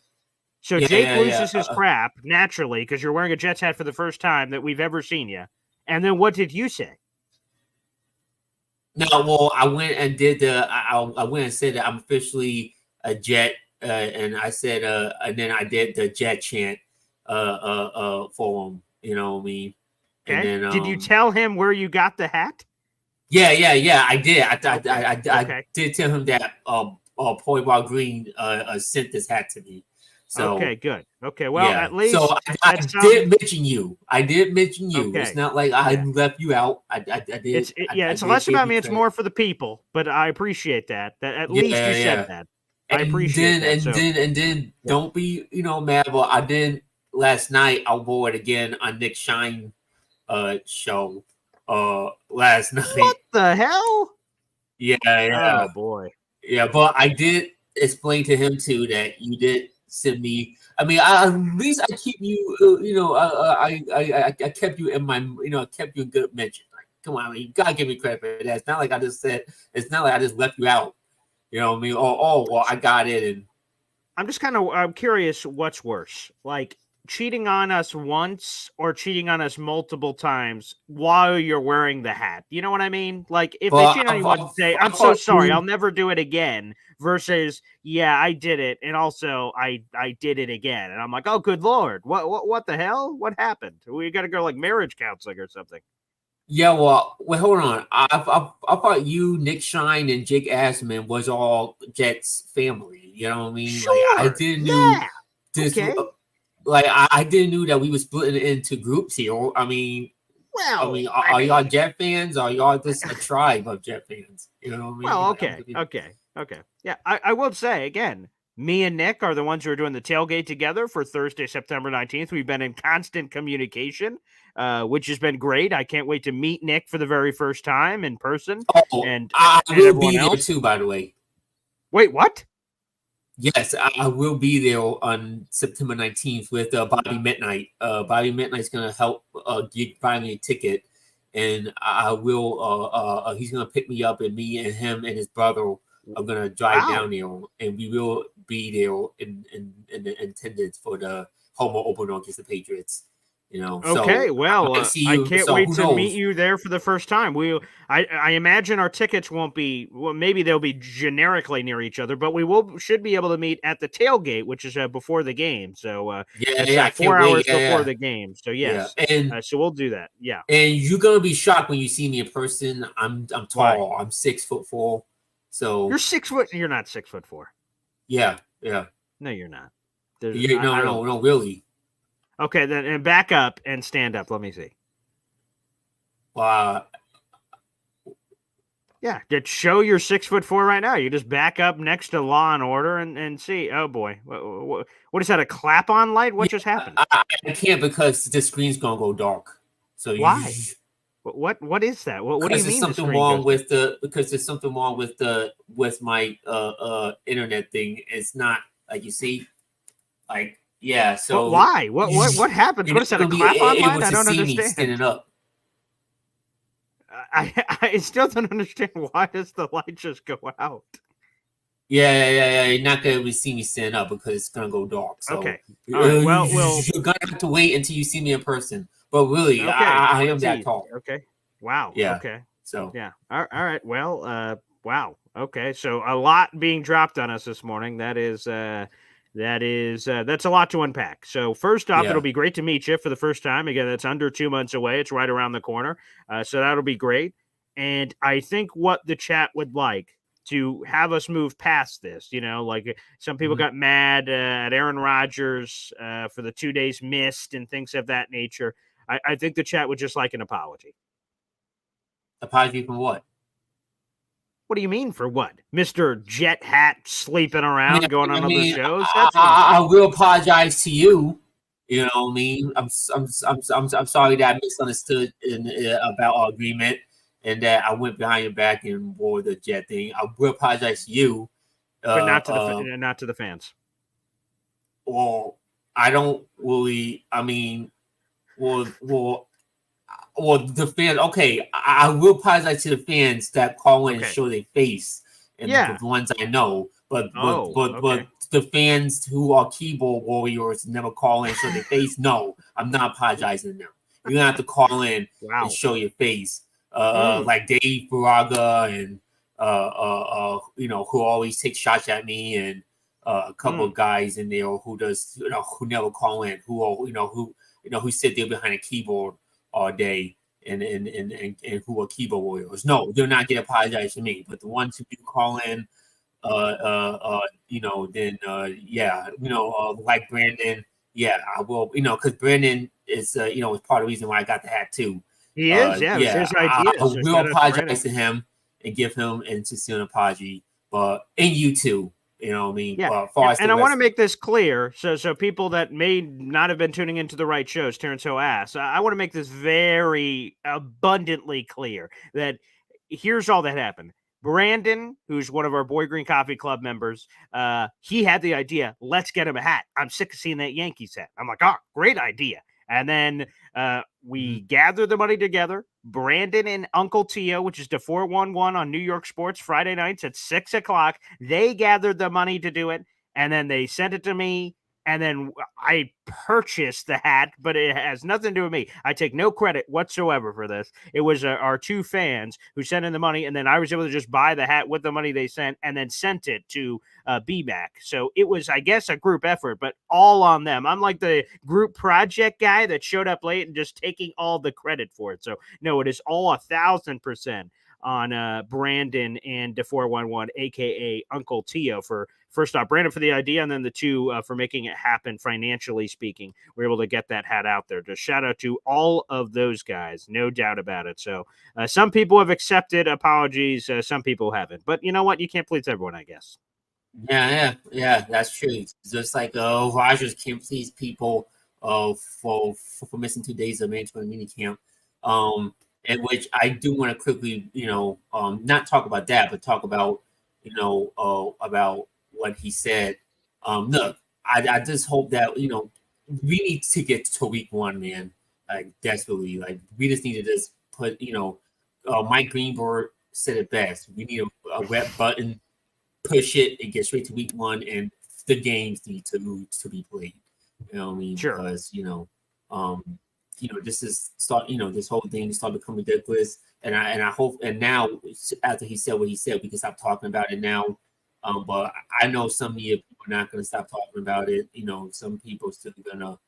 his crap naturally because you're wearing a Jets hat for the first time that we've ever seen you. And then what did you say? No, well, I went and did I went and said that I'm officially a Jet, and I said, and then I did the Jet chant, for him. You know what I mean? Okay. And then, did you tell him where you got the hat? Yeah, I did. I did tell him that Boy Wild Green sent this hat to me. So okay, good. Okay, well, at least so I did mention you. I did mention you. Okay. It's not like I left you out. I did. It's less about me. It's more for the people. But I appreciate that. That at least you said that. I appreciate that. And then don't be mad. But I did last night. I wore it again on Nick Shine show last night. What the hell? Yeah. Oh boy. Yeah, but I did explain to him too that you did send me. I mean, at least I keep you. I kept you in my. Kept you in good mention. Like, come on, you gotta give me credit for that. It's not like I just said. It's not like I just left you out. You know what I mean? Well, I got it. And I'm just I'm curious. What's worse, like cheating on us once or cheating on us multiple times while you're wearing the hat? You know what I mean? Like if they cheat on you once, say, "I'm so sorry, I'll never do it again." Versus, yeah, I did it, and also I did it again, and I'm like, oh, good Lord, what the hell? What happened? We got to go like marriage counseling or something. Yeah, well, hold on. I thought you, Nick Shine, and Jake Asman was all Jets family. You know what I mean? Sure. Like I didn't know this. Okay. Like I didn't know that we were splitting into groups here. I mean, are y'all Jet fans? Or are y'all just a tribe of Jet fans? You know what I mean? Well, okay. Yeah, I will say again, me and Nick are the ones who are doing the tailgate together for Thursday, September 19th. We've been in constant communication, which has been great. I can't wait to meet Nick for the very first time in person. And I will be there too, by the way. Wait, what? Yes, I will be there on September 19th with Bobby Midnight. Bobby Midnight's going to help buy me a ticket, and I will. He's going to pick me up, and me and him and his brother are going to drive down there, and we will be there in attendance for the home opener against the Patriots. Okay, So well, I see I you. can't So wait who to meet knows? you there for the first time. I imagine our tickets won't be. Well, maybe they'll be generically near each other, but we should be able to meet at the tailgate, which is before the game. So Yeah, that's yeah, I can't 4 hours wait. before Yeah, the game. So yeah, yes, yeah. so we'll do that. Yeah. And you're gonna be shocked when you see me in person. I'm Why? tall. I'm 6'4". You're So 6 foot. You're not 6'4". yeah, yeah. No, you're not. There's, No, I don't. no, no, really. Okay, then and back up and stand up. Let me see. Uh, Yeah, just show you're 6'4" right now. You just back up next to Law and Order and see. Oh boy, what is that? A clap on light? What just happened? I can't because the screen's gonna go dark. So Why? What is that? What do you because there's mean the something screen wrong goes dark? with my internet thing. It's not like you see, like yeah. But So why? What happens? you're What is not that? A gonna be clap on able light? I to don't see me standing understand. up. I still don't understand why does the light just go out? Yeah. You're not gonna be able to see me stand up because it's gonna go dark. So Okay. All right. Well, you're gonna have to wait until you see me in person. But really, okay. I am that Geez. tall. Okay. Wow. Yeah. Okay. So Yeah. All right. Well, wow. Okay. So a lot being dropped on us this morning. That's a lot to unpack. So first off, yeah. it'll be great to meet you for the first time. Again, that's under 2 months away. It's right around the corner. So that'll be great. And I think what the chat would like to have us move past this, like some people Mhm. got mad at Aaron Rodgers for the 2 days missed and things of that nature. I think the chat would just like an apology. Apology from what? What do you mean for what? Mr. Jet Hat sleeping around, going on I other mean, shows? That's one I thing. will apologize to you. You know what I mean? I'm sorry that I misunderstood about our agreement and that I went behind your back and wore the jet thing. I will apologize to you. But not to the fans. Well, I don't really. I mean, well, the fans. Okay, I will apologize to the fans that call in and Okay. show their face, and Yeah. the ones I know. But Okay. the fans who are keyboard warriors never call in and show their face. No, I'm not apologizing to them. You're gonna have to call in Wow. and show your face. Mm. Like Dave Baraga and who always take shots at me, and a couple of guys in there who never call in, who sit there behind a keyboard all day and who are keyboard warriors. No, they're not gonna apologize to me. But the ones who do call in, like Brandon, yeah, I will, because Brandon is is part of the reason why I got the hat too. He is, yeah. It was his idea. I So will shout out to Brandon. apologize to him and give him and sincere apology, and you too. You know what I mean? Yeah, Far as and the I want to rest- make this clear, so people that may not have been tuning into the right shows, Terrence Ho asks, I want to make this very abundantly clear that here's all that happened. Brandon, who's one of our Boy Green Coffee Club members, he had the idea, let's get him a hat. I'm sick of seeing that Yankees hat. I'm like, oh, great idea. And then we gathered the money together. Brandon and Uncle Tio, which is the 411 on New York Sports Friday nights at 6:00. They gathered the money to do it, and then they sent it to me. And then I purchased the hat, but it has nothing to do with me. I take no credit whatsoever for this. It was our two fans who sent in the money, and then I was able to just buy the hat with the money they sent and then sent it to Bmac. So it was, I guess, a group effort, but all on them. I'm like the group project guy that showed up late and just taking all the credit for it. So no, it is all 1,000% on Brandon and the 411, aka Uncle Tio, for first off, Brandon for the idea, and then the two for making it happen financially speaking. We're able to get that hat out there. Just shout out to all of those guys, no doubt about it. So some people have accepted apologies, some people haven't. But you know what? You can't please everyone, I guess. Yeah, that's true. Just like Rodgers can't please people for missing 2 days of mandatory mini camp. In which I do want to quickly, not talk about that, but talk about, about what he said. Look, I just hope that, we need to get to week 1, man. Like, desperately. Like, we just need to just put, Mike Greenberg said it best. We need a red button, push it, and get straight to week 1, and the games need to be played. You know what I mean? Sure. Because, this is this whole thing started to become ridiculous. And I hope, and now after he said what he said, we can stop talking about it now. But I know some media people are not going to stop talking about it. Some people still gonna,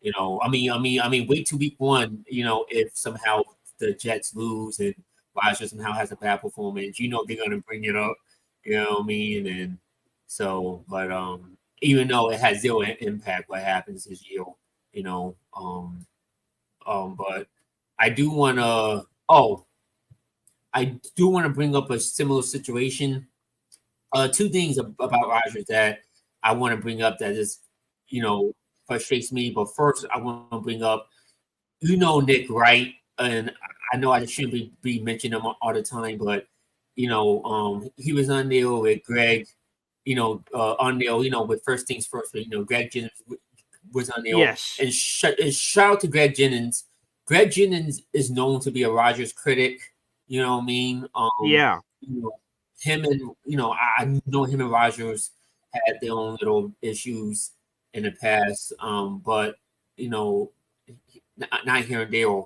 wait till week one. If somehow the Jets lose and Rodgers somehow has a bad performance, they're gonna bring it up. You know what I mean? And so, but even though it has zero impact, what happens this year, but I do want to. I do want to bring up a similar situation. Two things about Rodgers that I want to bring up that is, frustrates me. But first, I want to bring up, Nick Wright, and I know I shouldn't be mentioning him all the time, but he was on there with Greg, on there, with first things first. But, Greg Jennings was on there. Yes. And shout out to Greg Jennings. Greg Jennings is known to be a Rodgers critic. You know what I mean? Yeah. Him and I know him and Rodgers had their own little issues in the past. But not here and there.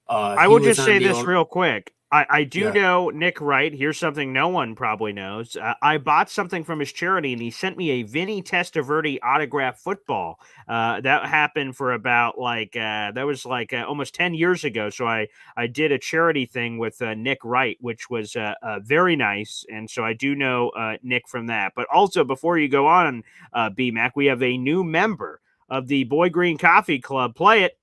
I will just say this real quick. I do know Nick Wright. Here's something no one probably knows. I bought something from his charity, and he sent me a Vinny Testaverde autographed football. That happened for about almost 10 years ago. So I did a charity thing with Nick Wright, which was very nice. And so I do know Nick from that. But also, before you go on, Bmac, we have a new member of the Boy Green Coffee Club. Play it.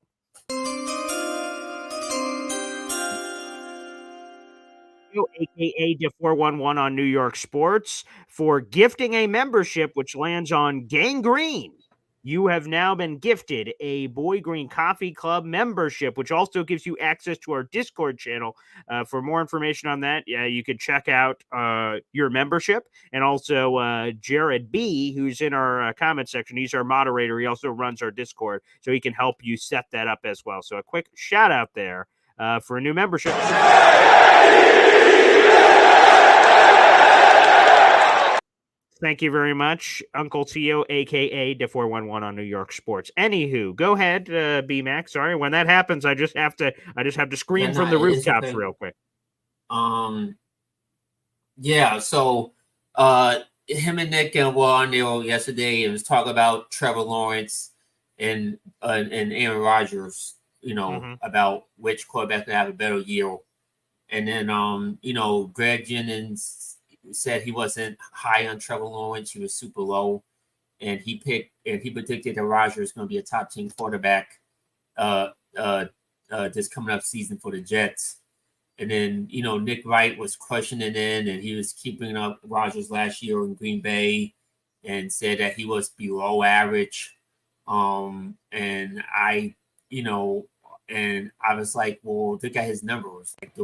AKA the 411 on New York Sports, for gifting a membership which lands on Gangrene. You have now been gifted a Boy Green Coffee Club membership, which also gives you access to our Discord channel. For more information on that, you could check out your membership. And also Jared B., who's in our comment section, he's our moderator. He also runs our Discord, so he can help you set that up as well. So a quick shout out there for a new membership. Thank you very much, Uncle Tio, a.k.a. the 411 on New York Sports. Anywho, go ahead, Bmac. Sorry, when that happens, I just have to scream from the rooftops real quick. So him and Nick were on there yesterday and was talking about Trevor Lawrence and Aaron Rodgers, about which quarterback would have a better year. And then, Greg Jennings said he wasn't high on Trevor Lawrence. He was super low. And he predicted that Rodgers is going to be a top 10 quarterback this coming up season for the Jets. And then, Nick Wright was crushing it in, and he was keeping up Rodgers last year in Green Bay and said that he was below average. And I was like, well, look at his numbers. Like,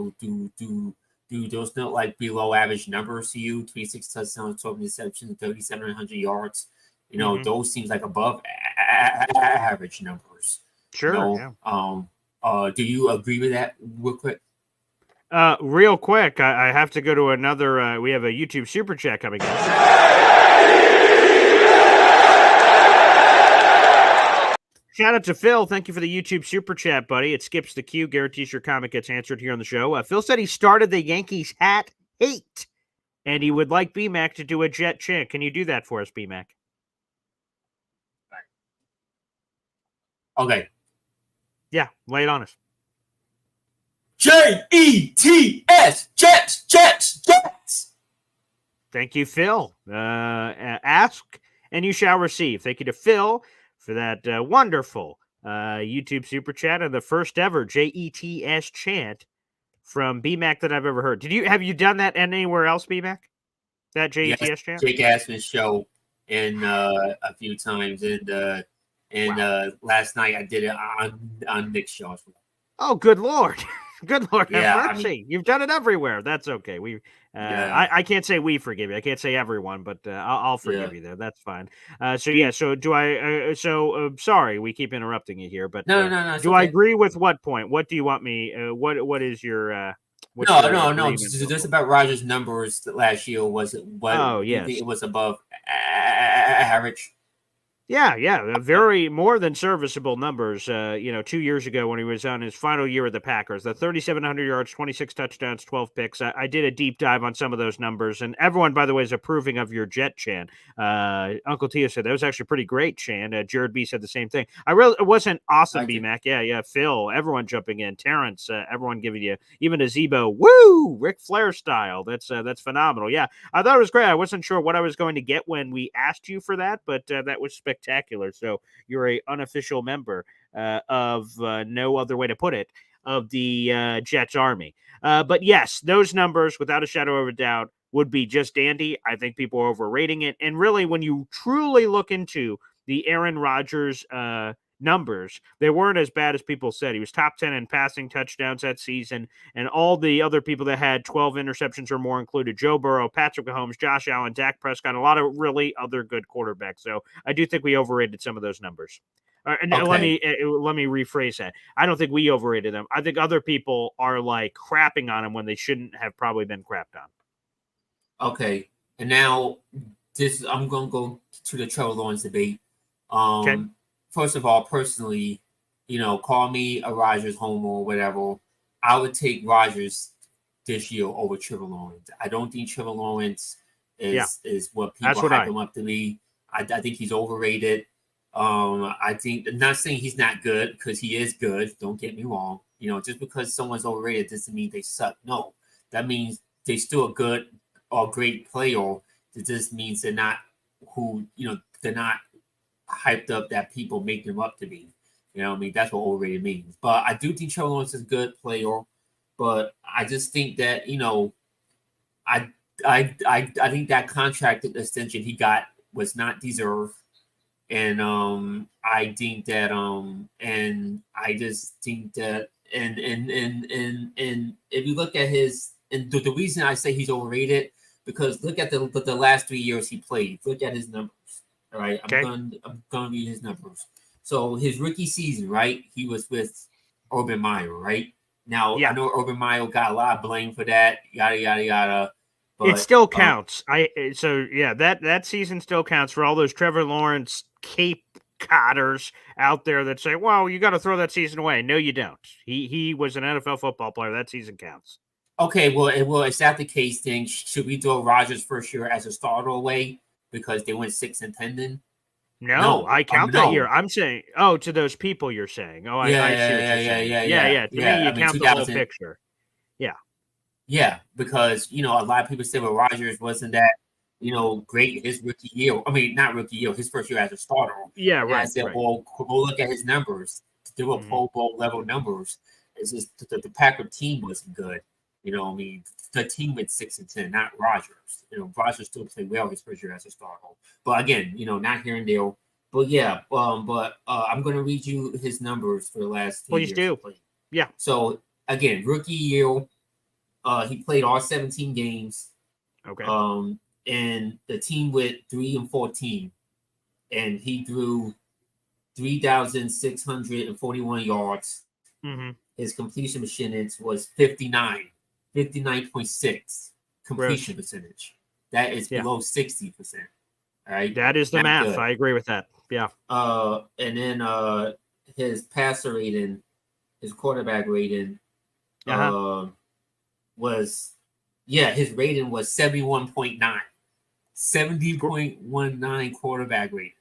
do those not like below average numbers to you? 26 touchdowns, 12 interceptions, 3,700 yards. Those seems like above average numbers. Sure. Do you agree with that real quick? Real quick, I have to go to another. We have a YouTube super chat coming in. Shout out to Phil. Thank you for the YouTube super chat, buddy. It skips the queue. Guarantees your comment gets answered here on the show. Phil said he started the Yankees hat hate, and he would like Bmac to do a Jet chant. Can you do that for us, Bmac? Okay. Yeah, lay it on us. Jets, Jets, Jets, Jets. Thank you, Phil. Ask and you shall receive. Thank you to Phil for that wonderful YouTube super chat and the first ever JETS chant from Bmac that I've ever heard. Have you done that anywhere else, Bmac? That JETS chant? Jake Asman's show and a few times, and last night I did it on Nick's show as well. Oh, good Lord. Good Lord Yeah, have mercy. You've done it everywhere. That's okay. I can't say we forgive you. I can't say everyone, but I'll forgive you there. That's fine. So do I? Sorry, we keep interrupting you here, but no. Do okay. I agree with what point? What do you want me? What is your? No. Just about Rodgers' numbers last year. Was it? Oh, yes. It was above average. Yeah, very more than serviceable numbers. 2 years ago when he was on his final year of the Packers, the 3,700 yards, 26 touchdowns, 12 picks. I did a deep dive on some of those numbers, and everyone, by the way, is approving of your Jet Chan. Uncle Tia said that was actually pretty great, Chan. Jared B said the same thing. It wasn't awesome, Bmac. Yeah, Phil, everyone jumping in, Terrence, everyone giving you even a Zebo, woo, Ric Flair style. That's phenomenal. Yeah, I thought it was great. I wasn't sure what I was going to get when we asked you for that, but that was spectacular. So you're a unofficial member of no other way to put it of the Jets Army. But yes, those numbers, without a shadow of a doubt, would be just dandy. I think people are overrating it. And really, when you truly look into the Aaron Rodgers numbers, they weren't as bad as people said. He was top 10 in passing touchdowns that season, and all the other people that had 12 interceptions or more included Joe Burrow, Patrick Mahomes, Josh Allen, Dak Prescott, a lot of really other good quarterbacks. So I do think we overrated some of those numbers. And let me rephrase that. I don't think we overrated them. I think other people are like crapping on them when they shouldn't have probably been crapped on. Okay, and now I'm going to go to the Trevor Lawrence debate. Okay. First of all, personally, call me a Rodgers homer or whatever. I would take Rodgers this year over Trevor Lawrence. I don't think Trevor Lawrence is what people hype him up to be. I think he's overrated. I think, I'm not saying he's not good, because he is good. Don't get me wrong. Just because someone's overrated doesn't mean they suck. No, that means they're still a good or great player. It just means they're not they're not hyped up that people make them up to be. That's what overrated means. But I do think Trevor Lawrence is a good player. But I just think that, I think that contract extension he got was not deserved. And I think that and I just think that and if you look at his, and the reason I say he's overrated, because look at the last 3 years he played. Look at his numbers. All right, okay. I'm gonna read his numbers. So his rookie season, right? He was with Urban Meyer, right? Now I know Urban Meyer got a lot of blame for that. Yada yada yada. But it still counts. That season still counts for all those Trevor Lawrence cape cotters out there that say, "Well, you got to throw that season away." No, you don't. He was an NFL football player. That season counts. Okay, well, is that the case? Then should we throw Rodgers' first year as a starter away because they went 6-10 then? No, I count that year. I'm saying, to those people you're saying. I see what you're saying. Yeah. To me, you count the whole picture. Yeah, because a lot of people say, well, Rodgers wasn't that great his rookie year. I mean, not rookie year, his first year as a starter. Yeah, and right. I said, well, go look at his numbers. They were Pro Bowl level numbers. It's just the Packer team wasn't good. The team went 6-10, not Rodgers. Rodgers still played well his first year as a starter. But again, not here and there. But yeah, I'm going to read you his numbers for the last 3 years. Please do. Yeah. So again, rookie year, he played all 17 games. Okay. And the team went 3-14, and he threw 3,641 yards. Mm-hmm. His completion percentage was 59.6 completion percentage. That is below 60%. All right. That is the math. Good. I agree with that. Yeah. And then his passer rating, his quarterback rating, was his rating was 71.9. 70.19 quarterback rating.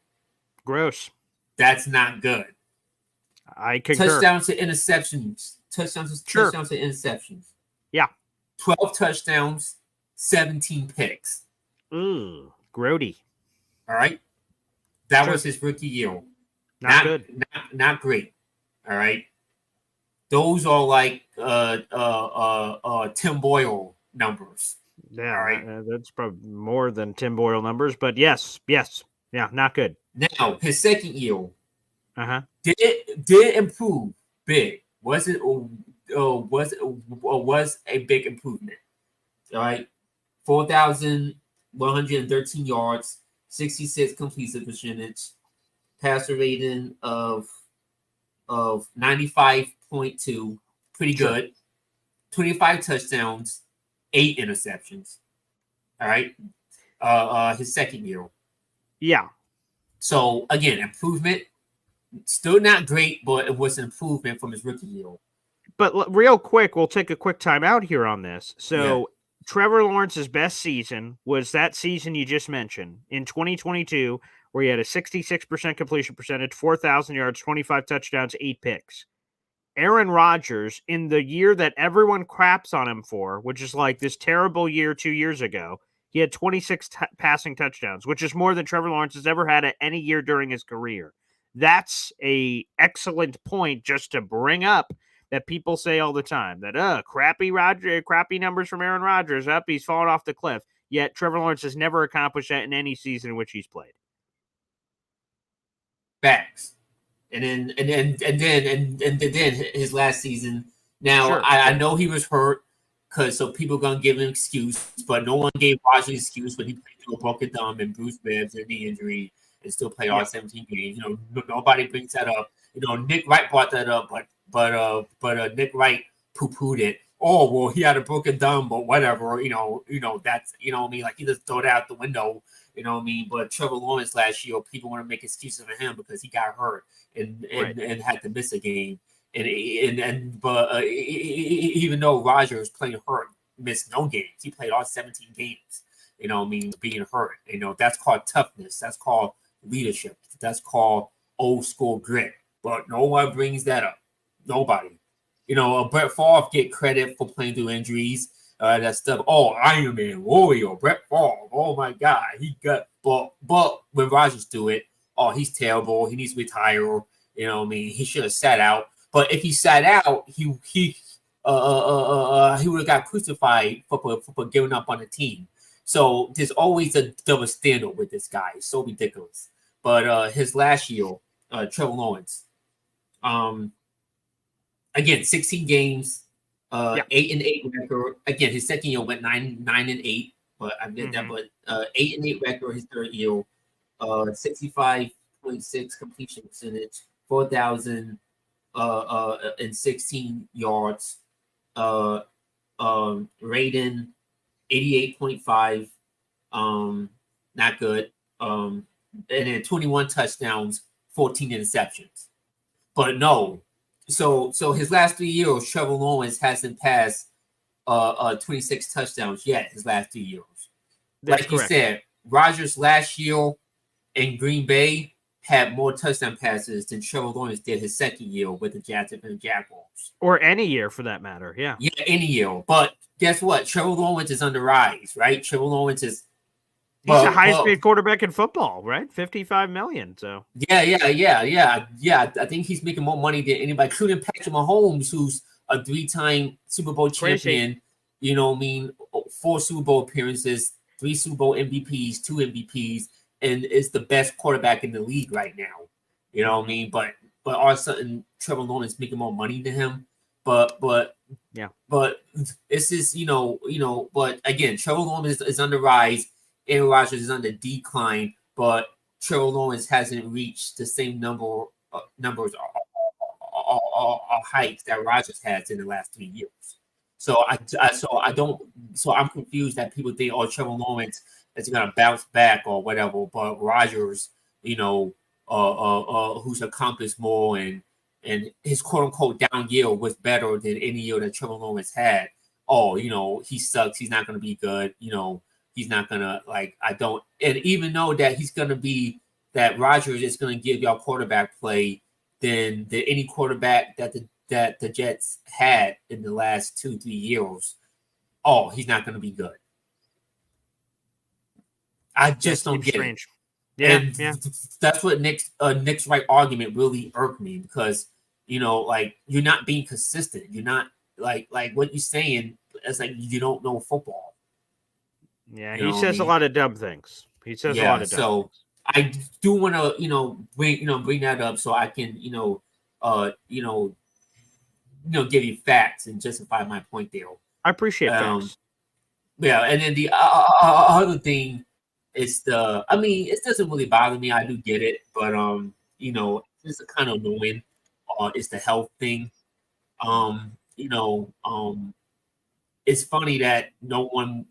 Gross. That's not good. I concur. Touchdowns to interceptions. Touchdowns to interceptions. Yeah. 12 touchdowns, 17 picks. Ooh, grody. All right. That was his rookie year. Not good. Not great. All right. Those are like Tim Boyle numbers. Yeah, all right. That's probably more than Tim Boyle numbers, but yes. Yeah, not good. Now, his second year did improve big. Was a big improvement. All right. 4,113 yards, 66 completion percentage, passer rating of 95.2, pretty good. 25 touchdowns, 8 interceptions. All right. His second year. Yeah. So again, improvement. Still not great, but it was an improvement from his rookie year. But real quick, we'll take a quick time out here on this. So Yeah. Trevor Lawrence's best season was that season you just mentioned in 2022, where he had a 66% completion percentage, 4,000 yards, 25 touchdowns, 8 picks. Aaron Rodgers, in the year that everyone craps on him for, which is like this terrible year 2 years ago, he had 26 passing touchdowns, which is more than Trevor Lawrence has ever had at any year during his career. That's a excellent point just to bring up that people say all the time that crappy numbers from Aaron Rodgers, up he's fallen off the cliff. Yet Trevor Lawrence has never accomplished that in any season in which he's played. Facts. And then his last season. Now Sure. I know he was hurt, so people gonna give him an excuse, but no one gave Rodgers an excuse when he played through a broken thumb and bruised ribs and knee injury and still played all 17 games. You know, nobody brings that up. You know, Nick Wright brought that up, but Nick Wright poo-pooed it. Oh, well, he had a broken thumb, but whatever. You know that's what I mean. Like, he just throw it out the window. You know what I mean? But Trevor Lawrence last year, people want to make excuses for him because he got hurt and had to miss a game. But even though Rodgers playing hurt, missed no games, he played all 17 games. You know what I mean? Being hurt. You know, that's called toughness. That's called leadership. That's called old school grit. But no one brings that up. Nobody. You know, Brett Favre get credit for playing through injuries. That stuff. Oh, Iron Man, Warrior, Brett Favre. Oh my God, he got. But when Rodgers do it, oh, he's terrible. He needs to retire. You know what I mean? He should have sat out. But if he sat out, he would have got crucified for giving up on the team. So there's always a double standard with this guy. It's so ridiculous. But his last year, Trevor Lawrence, again, 16 games. 8-8 record. Again, his second year went 9-8, but I did that. But 8-8 record his third year. 65.6 completion percentage, 4,016 yards. Rating 88.5. Not good. And then 21 touchdowns, 14 interceptions. But no. So his last 3 years, Trevor Lawrence hasn't passed 26 touchdowns yet. His last 3 years, That's like correct. you said, Rodgers last year in Green Bay had more touchdown passes than Trevor Lawrence did his second year with the Jacksonville Jaguars, or any year for that matter. Yeah, any year. But guess what? Trevor Lawrence is on the rise, right? Trevor Lawrence is. He's the highest paid quarterback in football, right? $55 million. So yeah. I think he's making more money than anybody, including Patrick Mahomes, who's a 3-time Super Bowl champion. You know what I mean? 4 Super Bowl appearances, 3 Super Bowl MVPs, 2 MVPs, and is the best quarterback in the league right now. You know what I mean? But all of a sudden, Trevor Lawrence making more money than him. But it's just But again, Trevor Lawrence is on the rise. Aaron Rodgers is on the decline, but Trevor Lawrence hasn't reached the same numbers or heights that Rodgers has in the last 3 years. So I'm confused that people think, oh, Trevor Lawrence is gonna bounce back or whatever, but Rodgers, who's accomplished more and his quote unquote down year was better than any year that Trevor Lawrence had. Oh, he sucks. He's not gonna be good. He's not gonna and even though that he's gonna be that Rodgers is gonna give y'all quarterback play than any quarterback that the Jets had in the last 2-3 years. Oh, he's not gonna be good. I just don't get it. Yeah, that's what Nick's right argument really irked me because you're not being consistent. You're not like what you're saying. It's like you don't know football. Yeah, he says a lot of dumb things. He says a lot of dumb things. I do want to, bring that up so I can, give you facts and justify my point there. I appreciate facts. Yeah, and then the other thing is it doesn't really bother me. I do get it, but it's kind of annoying. It's the health thing. It's funny that no one,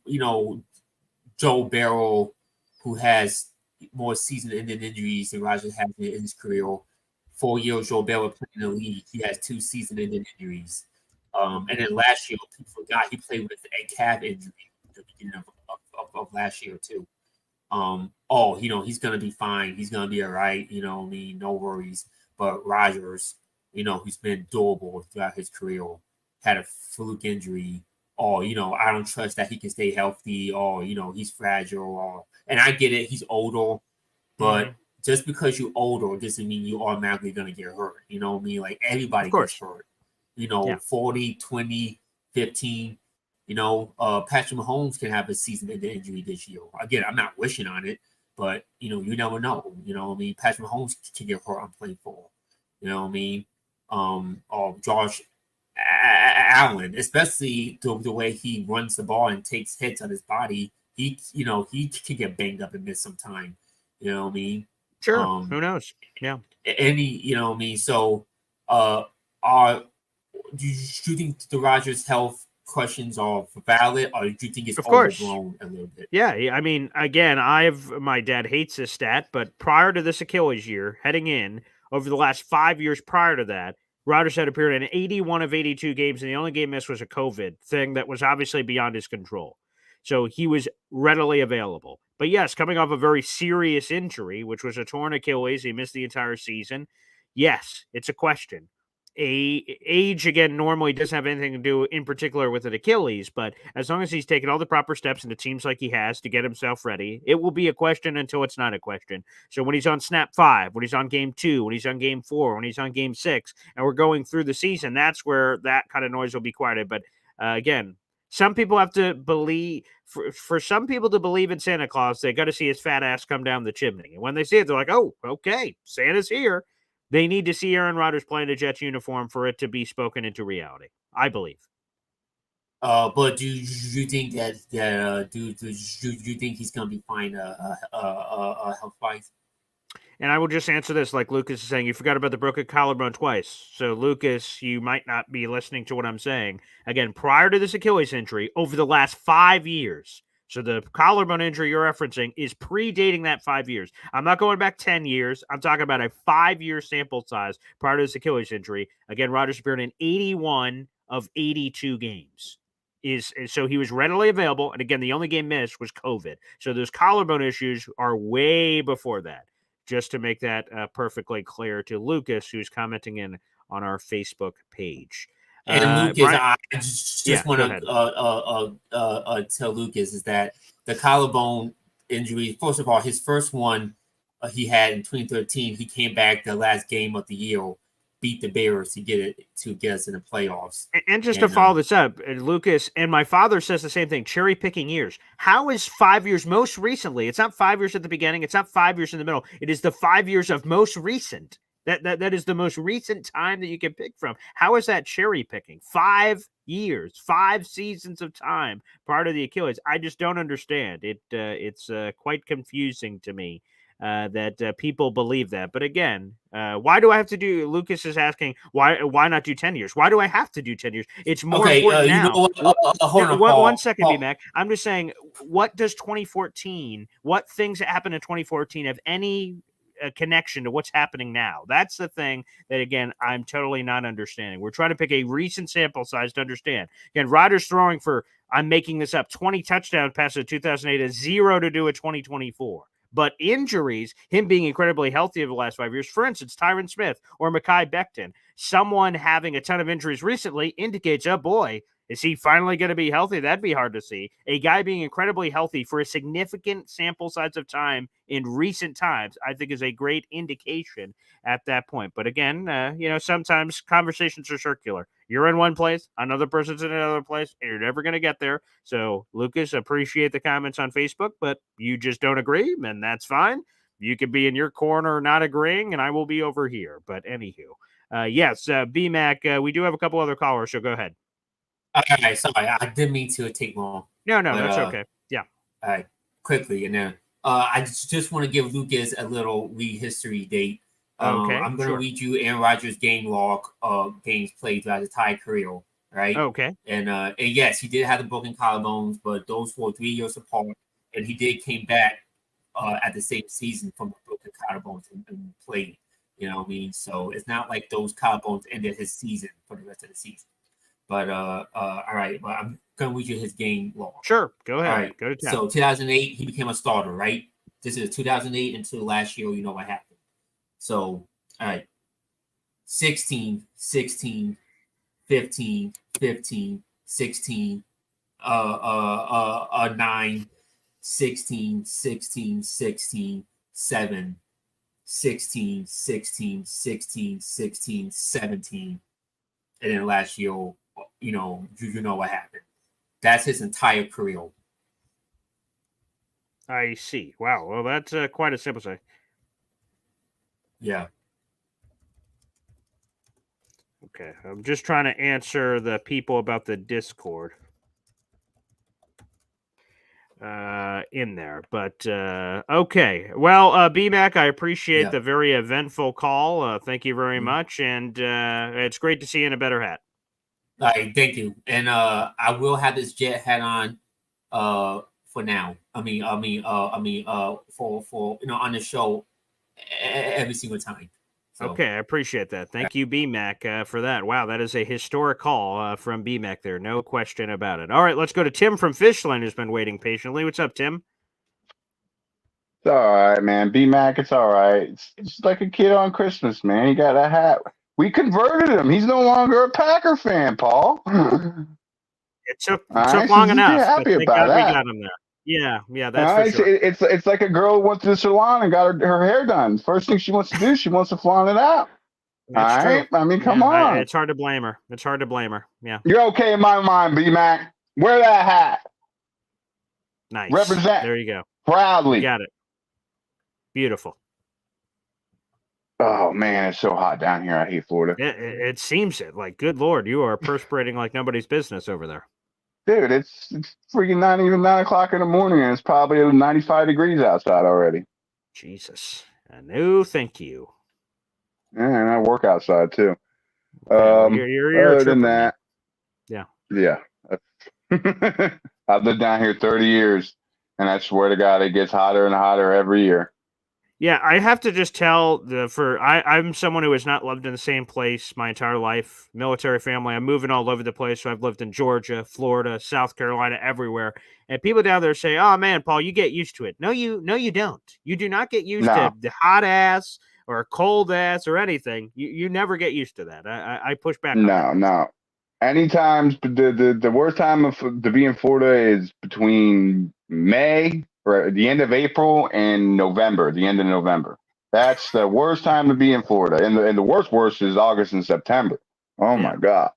Joe Barrow, who has, more season-ending injuries than Rodgers has in his career. 4 years Joe Burrow playing in the league, he has 2 season-ending injuries. And then last year, people forgot he played with a calf injury at the beginning of last year too. He's gonna be fine. He's gonna be all right. No worries. But Rodgers, who's been durable throughout his career, had a fluke injury. I don't trust that he can stay healthy. He's fragile. And I get it. He's older, but just because you're older doesn't mean you're automatically gonna get hurt. You know what I mean? Like everybody gets hurt. 40, 20, 15. Patrick Mahomes can have a season-ending injury this year. Again, I'm not wishing on it, but you never know. Patrick Mahomes can get hurt on playing for. Or Josh Allen, especially the way he runs the ball and takes hits on his body, he can get banged up and miss some time. You know what I mean? Sure. Who knows? Yeah. So, do you think the Rodgers health questions are valid, or do you think it's overblown a little bit? Yeah, I mean, again, my dad hates this stat, but prior to this Achilles year, heading in over the last 5 years prior to that, Rodgers had appeared in 81 of 82 games, and the only game missed was a COVID thing that was obviously beyond his control. So he was readily available. But yes, coming off a very serious injury, which was a torn Achilles, he missed the entire season. Yes, it's a question. Age, again, normally doesn't have anything to do in particular with an Achilles, but as long as he's taken all the proper steps, and it seems like he has, to get himself ready, it will be a question until it's not a question. So when he's on snap 5, when he's on game 2, when he's on game 4, when he's on game 6, and we're going through the season, that's where that kind of noise will be quieted. But again, some people have to believe, for some people to believe in Santa Claus, they got to see his fat ass come down the chimney. And when they see it, they're like, oh, okay, Santa's here. They need to see Aaron Rodgers play in a Jets uniform for it to be spoken into reality, I believe. But do you think do you think he's going to be fine health wise? And I will just answer this like Lucas is saying. You forgot about the broken collarbone twice. So, Lucas, you might not be listening to what I'm saying. Again, prior to this Achilles injury, over the last 5 years, so the collarbone injury you're referencing is predating that 5 years. I'm not going back 10 years. I'm talking about a 5-year sample size prior to this Achilles injury. Again, Rodgers appeared in 81 of 82 games. So he was readily available. And again, the only game missed was COVID. So those collarbone issues are way before that. Just to make that perfectly clear to Lucas, who's commenting in on our Facebook page. And Lucas, Brian, I just want to tell Lucas is that the collarbone injury, first of all, his first one he had in 2013, he came back the last game of the year, beat the Bears to get us in the playoffs. And just to follow this up, Lucas, and my father says the same thing, cherry picking years. How is 5 years most recently? It's not 5 years at the beginning. It's not 5 years in the middle. It is the 5 years of most recent. That is the most recent time that you can pick from. How is that cherry picking? 5 years, 5 seasons of time prior to the Achilles. I just don't understand. It's quite confusing to me that people believe that. But again, why do I have to do? Lucas is asking why not do 10 years? Why do I have to do 10 years? It's more important now. Hold on, one second, Bmac. I'm just saying, what does 2014? What things that happened in 2014 have any connection to what's happening now? That's the thing that, again, I'm totally not understanding. We're trying to pick a recent sample size to understand. Again, Rodgers throwing for, I'm making this up, 20 touchdown passes in 2008 has 0 to do with 2024. But injuries, him being incredibly healthy over the last 5 years, for instance, Tyron Smith or Mekhi Becton, someone having a ton of injuries recently indicates, oh boy, is he finally going to be healthy? That'd be hard to see. A guy being incredibly healthy for a significant sample size of time in recent times, I think, is a great indication at that point. But again, sometimes conversations are circular. You're in one place, another person's in another place, and you're never going to get there. So, Lucas, appreciate the comments on Facebook, but you just don't agree, and that's fine. You could be in your corner not agreeing, and I will be over here. But anywho, yes, Bmac, we do have a couple other callers, so go ahead. All right, sorry, I didn't mean to take long. No, that's okay. Yeah. All right, quickly, and then I just want to give Lucas a little history date. Okay, I'm going to read you Aaron Rodgers' game log, games played throughout his entire career. Right. Okay. And yes, he did have the broken collarbones, but those were 3 years apart, and he came back at the same season from the broken collarbones and played. You know what I mean? So it's not like those collarbones ended his season for the rest of the season. But all right, but I'm gonna read you his game log. Sure, go ahead. All right, go to town. so 2008 he became a starter, right? This is 2008 until last year. You know what happened. So all right, 16, 16, 15, 15, 16, 9, 16, 16, 16, 7, 16, 16, 16, 16, 17. And then last year, you know what happened. That's his entire career. I see. Wow. Well, that's quite a sample size. Yeah. Okay. I'm just trying to answer the people about the Discord in there. But okay. Well, Bmac, I appreciate the very eventful call. Thank you very much. And it's great to see you in a better hat. All right, thank you. And I will have this jet hat on for now. For on the show every single time. So. Okay, I appreciate that. Thank you, Bmac, for that. Wow, that is a historic call from Bmac there. No question about it. All right, let's go to Tim from Fishland, who's been waiting patiently. What's up, Tim? It's all right, man. Bmac, it's all right. It's like a kid on Christmas, man. He got a hat. We converted him. He's no longer a Packer fan, Paul. It took long enough. Happy but about that. We got him there. Yeah, that's for sure. It's like a girl who went to the salon and got her hair done. First thing she wants to do, she wants to flaunt it out. That's all right? True. I mean, come on. It's hard to blame her. Yeah. You're okay in my mind, Bmac. Wear that hat. Nice. Represent. There you go. Proudly. You got it. Beautiful. Oh, man, it's so hot down here. I hate Florida. It seems it. Like, good Lord, you are perspirating like nobody's business over there. Dude, it's freaking not even 9 o'clock in the morning, and it's probably 95 degrees outside already. Jesus. No, thank you. Yeah, and I work outside, too. You're other than that, yeah. I've lived down here 30 years, and I swear to God, it gets hotter and hotter every year. Yeah, I have to just tell I'm someone who has not lived in the same place my entire life. Military family. I'm moving all over the place. So I've lived in Georgia, Florida, South Carolina, everywhere. And people down there say, "Oh man, Paul, you get used to it." No, you don't. You do not get used to the hot ass or cold ass or anything. You never get used to that. I push back. No. Anytime the worst time to be in Florida is between May. Or the end of April and November, the end of November. That's the worst time to be in Florida. And the worst is August and September. Oh, my God.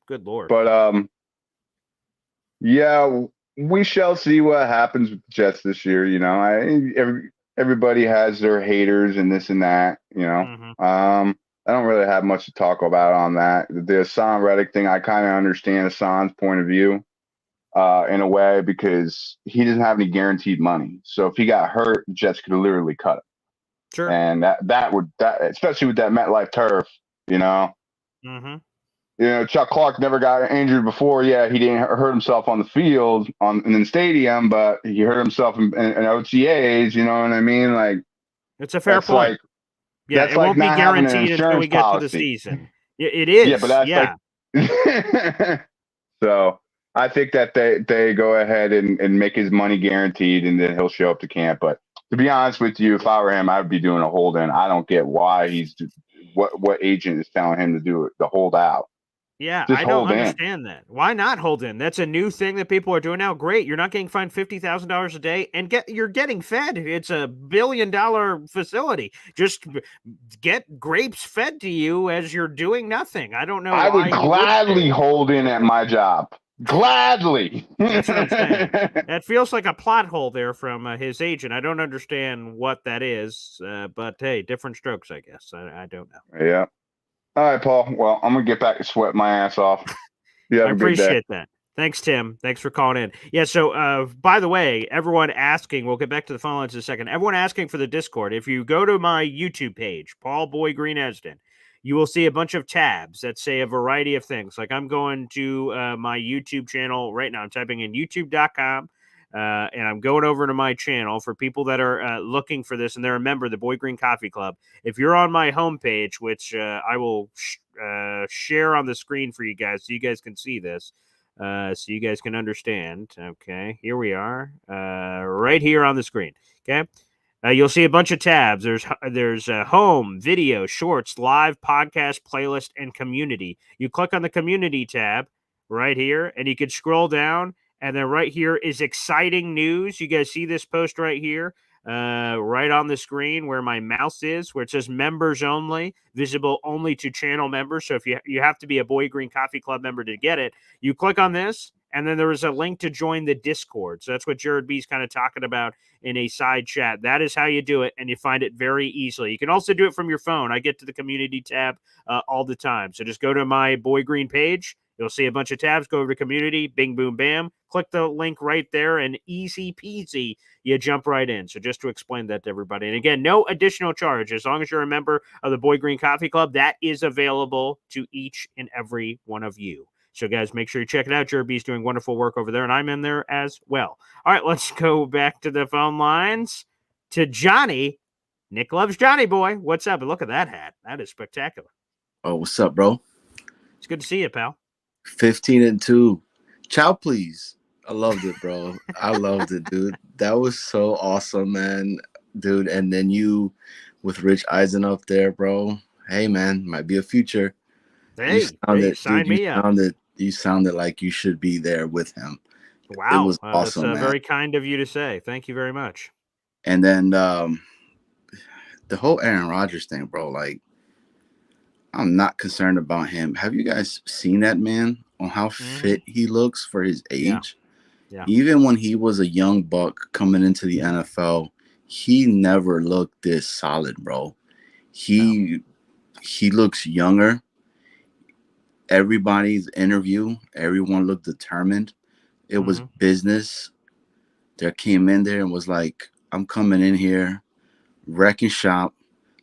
Good Lord. But, yeah, we shall see what happens with the Jets this year. You know, everybody has their haters and this and that, you know. Mm-hmm. I don't really have much to talk about on that. The Hassan Reddick thing, I kind of understand Hassan's point of view. In a way, because he doesn't have any guaranteed money. So if he got hurt, the Jets could literally cut him. Sure. And that would especially with that MetLife turf, you know. Mm-hmm. You know, Chuck Clark never got injured before. Yeah, he didn't hurt himself on the field in the stadium, but he hurt himself in OTAs. You know what I mean? Like, it's a fair point. It won't be guaranteed until we get to the season. It is. Yeah, but that's like. So. I think that they go ahead and make his money guaranteed, and then he'll show up to camp. But to be honest with you, if I were him, I would be doing a hold in. I don't get why what agent is telling him to do it, the hold out. Yeah, I don't understand that. Why not hold in? That's a new thing that people are doing now. Great, you're not getting fined $50,000 a day, and you're getting fed. It's a $1 billion facility. Just get grapes fed to you as you're doing nothing. I don't know. I would gladly hold in at my job. Gladly. That's what I'm saying. That feels like a plot hole there from his agent. I don't understand what that is, but hey, different strokes, I guess. I don't know. Yeah. All right, Paul. Well, I'm going to get back and sweat my ass off. I appreciate that. Thanks, Tim. Thanks for calling in. Yeah, so by the way, everyone asking, we'll get back to the phone lines in a second. Everyone asking for the Discord. If you go to my YouTube page, Paul Boy Green Esden, you will see a bunch of tabs that say a variety of things. Like I'm going to my YouTube channel right now. I'm typing in youtube.com and I'm going over to my channel for people that are looking for this and they're a member of the Boy Green Coffee Club. If you're on my homepage, which I will share on the screen for you guys so you guys can see this, so you guys can understand. Okay, here we are, right here on the screen. Okay. You'll see a bunch of tabs. There's home, video, shorts, live, podcast, playlist, and community. You click on the community tab right here, and you can scroll down, and then right here is exciting news. You guys see this post right here, right on the screen where my mouse is, where it says members only, visible only to channel members. So if you have to be a Boy Green Coffee Club member to get it, you click on this, and then there is a link to join the Discord. So that's what Jared B's kind of talking about in a side chat. That is how you do it, and you find it very easily. You can also do it from your phone. I get to the community tab all the time. So just go to my Boy Green page. You'll see a bunch of tabs. Go over to community, bing, boom, bam. Click the link right there, and easy peasy, you jump right in. So just to explain that to everybody. And again, no additional charge. As long as you're a member of the Boy Green Coffee Club, that is available to each and every one of you. So, guys, make sure you check it out. Jared B's doing wonderful work over there, and I'm in there as well. All right, let's go back to the phone lines to Johnny. Nick loves Johnny Boy. What's up? And look at that hat. That is spectacular. Oh, what's up, bro? It's good to see you, pal. 15-2. Chow, please. I loved it, bro. I loved it, dude. That was so awesome, man. Dude, and then you with Rich Eisen up there, bro. Hey, man, might be a future. Hey, sign me up. You sounded like you should be there with him. Wow. It was awesome, that's man. Very kind of you to say. Thank you very much. And then the whole Aaron Rodgers thing, bro, like, I'm not concerned about him. Have you guys seen that man on how fit he looks for his age? Yeah. Even when he was a young buck coming into the NFL, he never looked this solid, bro. He looks younger. Everybody's interview, everyone looked determined. It was business. They came in there and was like, I'm coming in here, wrecking shop,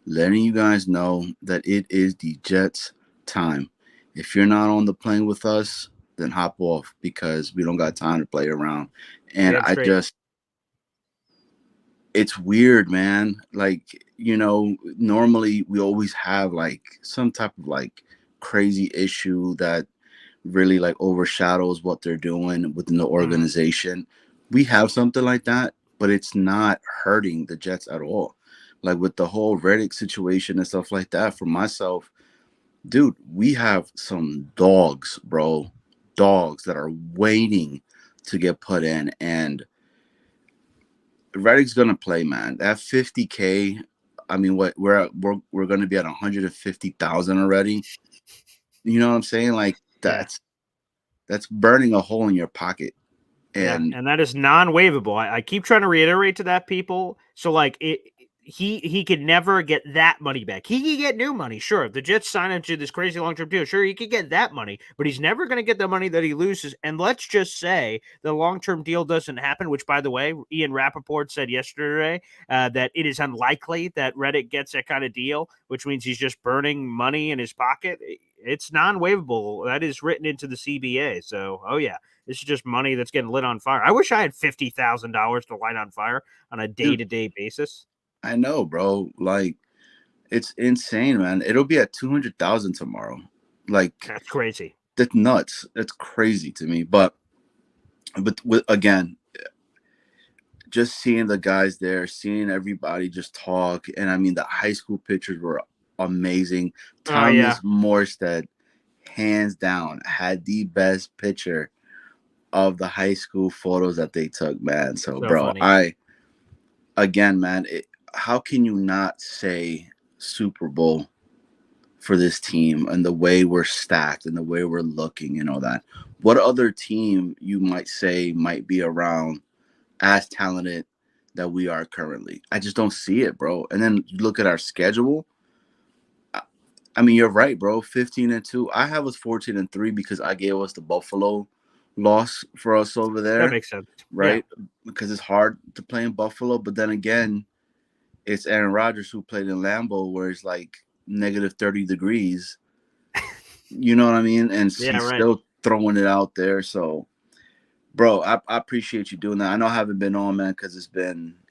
letting you guys know that it is the Jets' time. If you're not on the plane with us, then hop off because we don't got time to play around. And it's weird, man. Like, normally we always have like some type of like crazy issue that really like overshadows what they're doing within the organization. We have something like that, but it's not hurting the Jets at all. Like with the whole Reddick situation and stuff like that, for myself, dude, we have some dogs, bro. Dogs that are waiting to get put in. And Reddick's gonna play, man. That 50K, I mean, what we're gonna be at 150,000 already. You know what I'm saying? Like that's burning a hole in your pocket. And that is non-waivable. I keep trying to reiterate to that people. So like he could never get that money back. He could get new money, sure. If the Jets sign him to this crazy long-term deal, sure, he could get that money, but he's never going to get the money that he loses. And let's just say the long-term deal doesn't happen, which, by the way, Ian Rappaport said yesterday that it is unlikely that Reddick gets that kind of deal, which means he's just burning money in his pocket. It's non-waivable. That is written into the CBA. So, oh, yeah. This is just money that's getting lit on fire. I wish I had $50,000 to light on fire on a day-to-day basis. I know, bro. Like, it's insane, man. It'll be at 200,000 tomorrow. Like, that's crazy. That's nuts. That's crazy to me. But again, just seeing the guys there, seeing everybody just talk, and I mean, the high school pictures were amazing. Thomas Morstead, hands down, had the best picture of the high school photos that they took, man. So bro, funny. How can you not say Super Bowl for this team and the way we're stacked and the way we're looking and all that? What other team you might say might be around as talented that we are currently? I just don't see it, bro. And then you look at our schedule. I mean, you're right, bro. 15-2. I have us 14-3 because I gave us the Buffalo loss for us over there. That makes sense. Right? Yeah. Because it's hard to play in Buffalo. But then again, it's Aaron Rodgers who played in Lambeau where it's like negative 30 degrees. You know what I mean? And he's still throwing it out there. So Bro, I appreciate you doing that. I know I haven't been on, man, because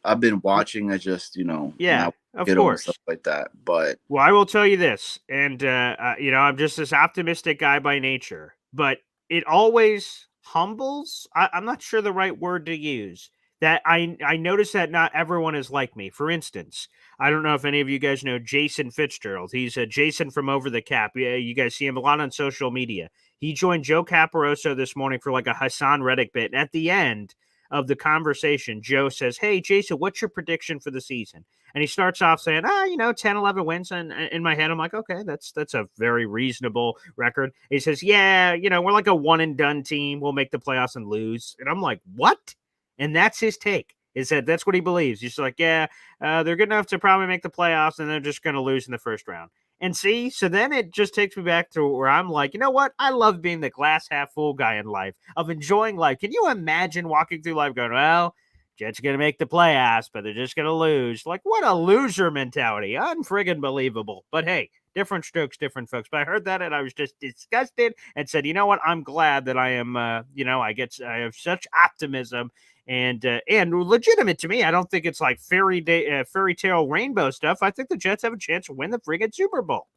I've been watching. I just, Yeah, now of get on and stuff course. like that. But Well, I will tell you this, and I'm just this optimistic guy by nature, but it always humbles. I'm not sure the right word to use. That I notice that not everyone is like me. For instance, I don't know if any of you guys know Jason Fitzgerald. He's Jason from Over the Cap. Yeah, you guys see him a lot on social media. He joined Joe Caporoso this morning for like a Hassan Reddick bit, and at the end of the conversation, Joe says, "Hey, Jason, what's your prediction for the season?" And he starts off saying, 10, 11 wins. And in my head, I'm like, okay, that's a very reasonable record. He says, yeah, we're like a one and done team. We'll make the playoffs and lose. And I'm like, what? And that's his take. He said that's what he believes. He's like, yeah, they're good enough to probably make the playoffs, and they're just going to lose in the first round. And see, so then it just takes me back to where I'm like, you know what? I love being the glass half full guy in life, of enjoying life. Can you imagine walking through life going, well, Jets are going to make the playoffs, but they're just going to lose. Like, what a loser mentality. Unfriggin' believable. But hey, different strokes, different folks. But I heard that and I was just disgusted and said, you know what? I'm glad that I am, I have such optimism and legitimate to me. I don't think it's like fairy tale rainbow stuff. I think the Jets have a chance to win the friggin' Super Bowl.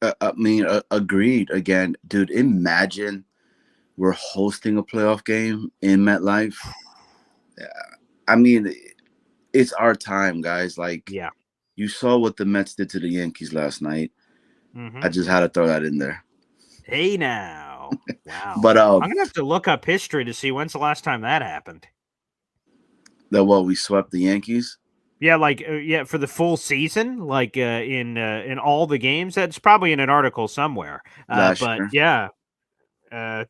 Agreed. Again, dude, imagine we're hosting a playoff game in MetLife. I mean, it's our time, guys. Like, yeah, you saw what the Mets did to the Yankees last night. Mm-hmm. I just had to throw that in there. Hey, now. Wow. But I'm going to have to look up history to see when's the last time that happened. We swept the Yankees? Yeah, for the full season, like in all the games. That's probably in an article somewhere. Last But year. yeah,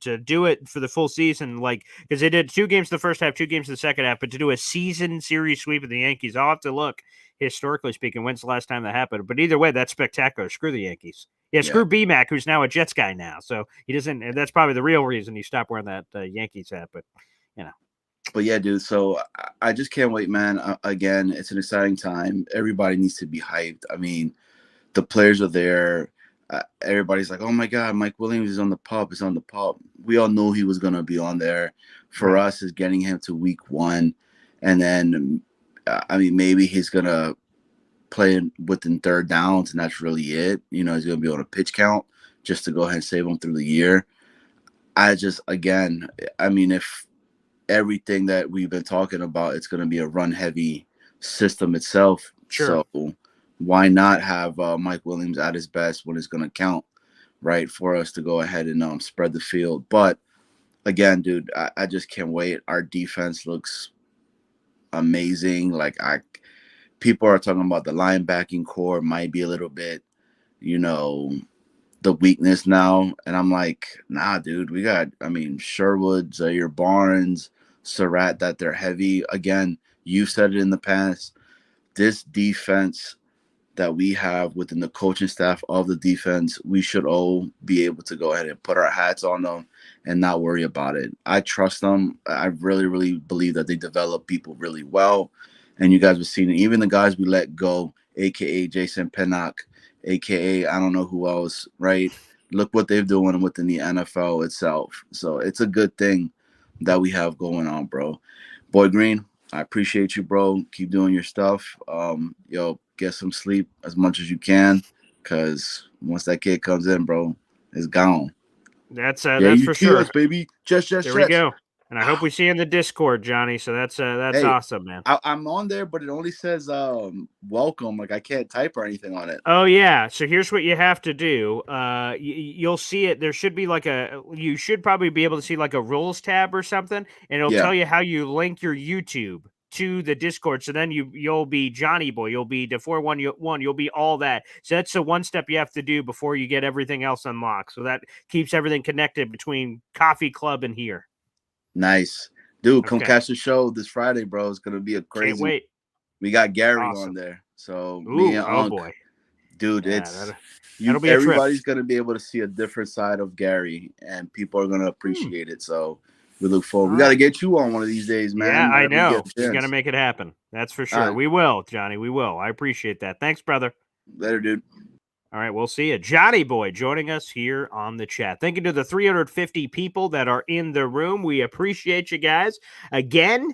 to do it for the full season, like because they did 2 games the first half, 2 games the second half, but to do a season series sweep of the Yankees, I'll have to look historically speaking when's the last time that happened. But either way, that's spectacular. Screw the Yankees. Yeah, screw Bmac, who's now a Jets guy now. So he doesn't. And that's probably the real reason he stopped wearing that Yankees hat. But But yeah, dude. So I just can't wait, man. Again, it's an exciting time. Everybody needs to be hyped. I mean, the players are there. Everybody's like, "Oh my God, Mike Williams is on the pup. Is on the pup." We all knew he was gonna be on there. For us, is getting him to week 1, and then, maybe he's gonna play within third downs, and that's really it. He's gonna be on a pitch count just to go ahead and save him through the year. If everything that we've been talking about, it's going to be a run heavy system itself. Sure. So why not have Mike Williams at his best when it's going to count, right, for us to go ahead and spread the field. But again, dude, I just can't wait. Our defense looks amazing. People are talking about the linebacking core might be a little bit, the weakness now. And I'm like, nah, dude, we got, Sherwood, Zaire Barnes, Surratt, that they're heavy. Again, you've said it in the past. This defense that we have within the coaching staff of the defense, we should all be able to go ahead and put our hats on them and not worry about it. I trust them. I really, really believe that they develop people really well. And you guys have seen it. Even the guys we let go, a.k.a. Jason Pinnock, a.k.a. I don't know who else, right? Look what they're doing within the NFL itself. So it's a good thing that we have going on, bro. Boy Green, I appreciate you, bro. Keep doing your stuff. Get some sleep as much as you can, because once that kid comes in, bro, it's gone. That's for sure, baby. Just there we go. And I hope we see you in the Discord, Johnny. So that's awesome, man. I'm on there, but it only says welcome. Like, I can't type or anything on it. Oh yeah. So here's what you have to do. You'll see it. There should be you should probably be able to see like a rules tab or something, and it'll tell you how you link your YouTube to the Discord. So then you'll be Johnny Boy, you'll be the411, you'll be all that. So that's the one step you have to do before you get everything else unlocked. So that keeps everything connected between Coffee Club and here. Nice. Dude, come catch the show this Friday, bro. It's gonna be a crazy. Can't wait. We got Gary Awesome. on there. So me and Unc, boy. Dude, that'll be a trip. Everybody's gonna be able to see a different side of Gary, and people are gonna appreciate it. So we look forward. We got to get you on one of these days, man. Yeah, I know. He's gonna make it happen. That's for sure. Right. We will, Johnny. We will. I appreciate that. Thanks, brother. Later, dude. All right, we'll see you. Johnny Boy joining us here on the chat. Thank you to the 350 people that are in the room. We appreciate you guys. Again,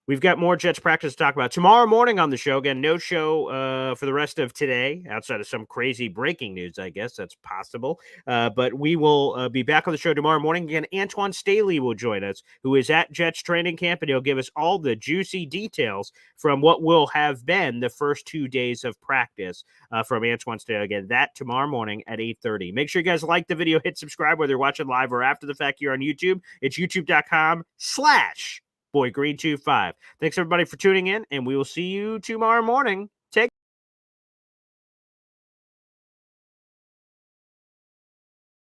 we've got more Jets practice to talk about tomorrow morning on the show. Again, no show for the rest of today, outside of some crazy breaking news, I guess that's possible. But we will be back on the show tomorrow morning. Again, Antoine Staley will join us, who is at Jets training camp, and he'll give us all the juicy details from what will have been the first 2 days of practice from Antoine Staley. Again, that tomorrow morning at 8:30. Make sure you guys like the video, hit subscribe, whether you're watching live or after the fact here on YouTube. It's youtube.com/BoyGreen25. Thanks, everybody, for tuning in, and we will see you tomorrow morning. Take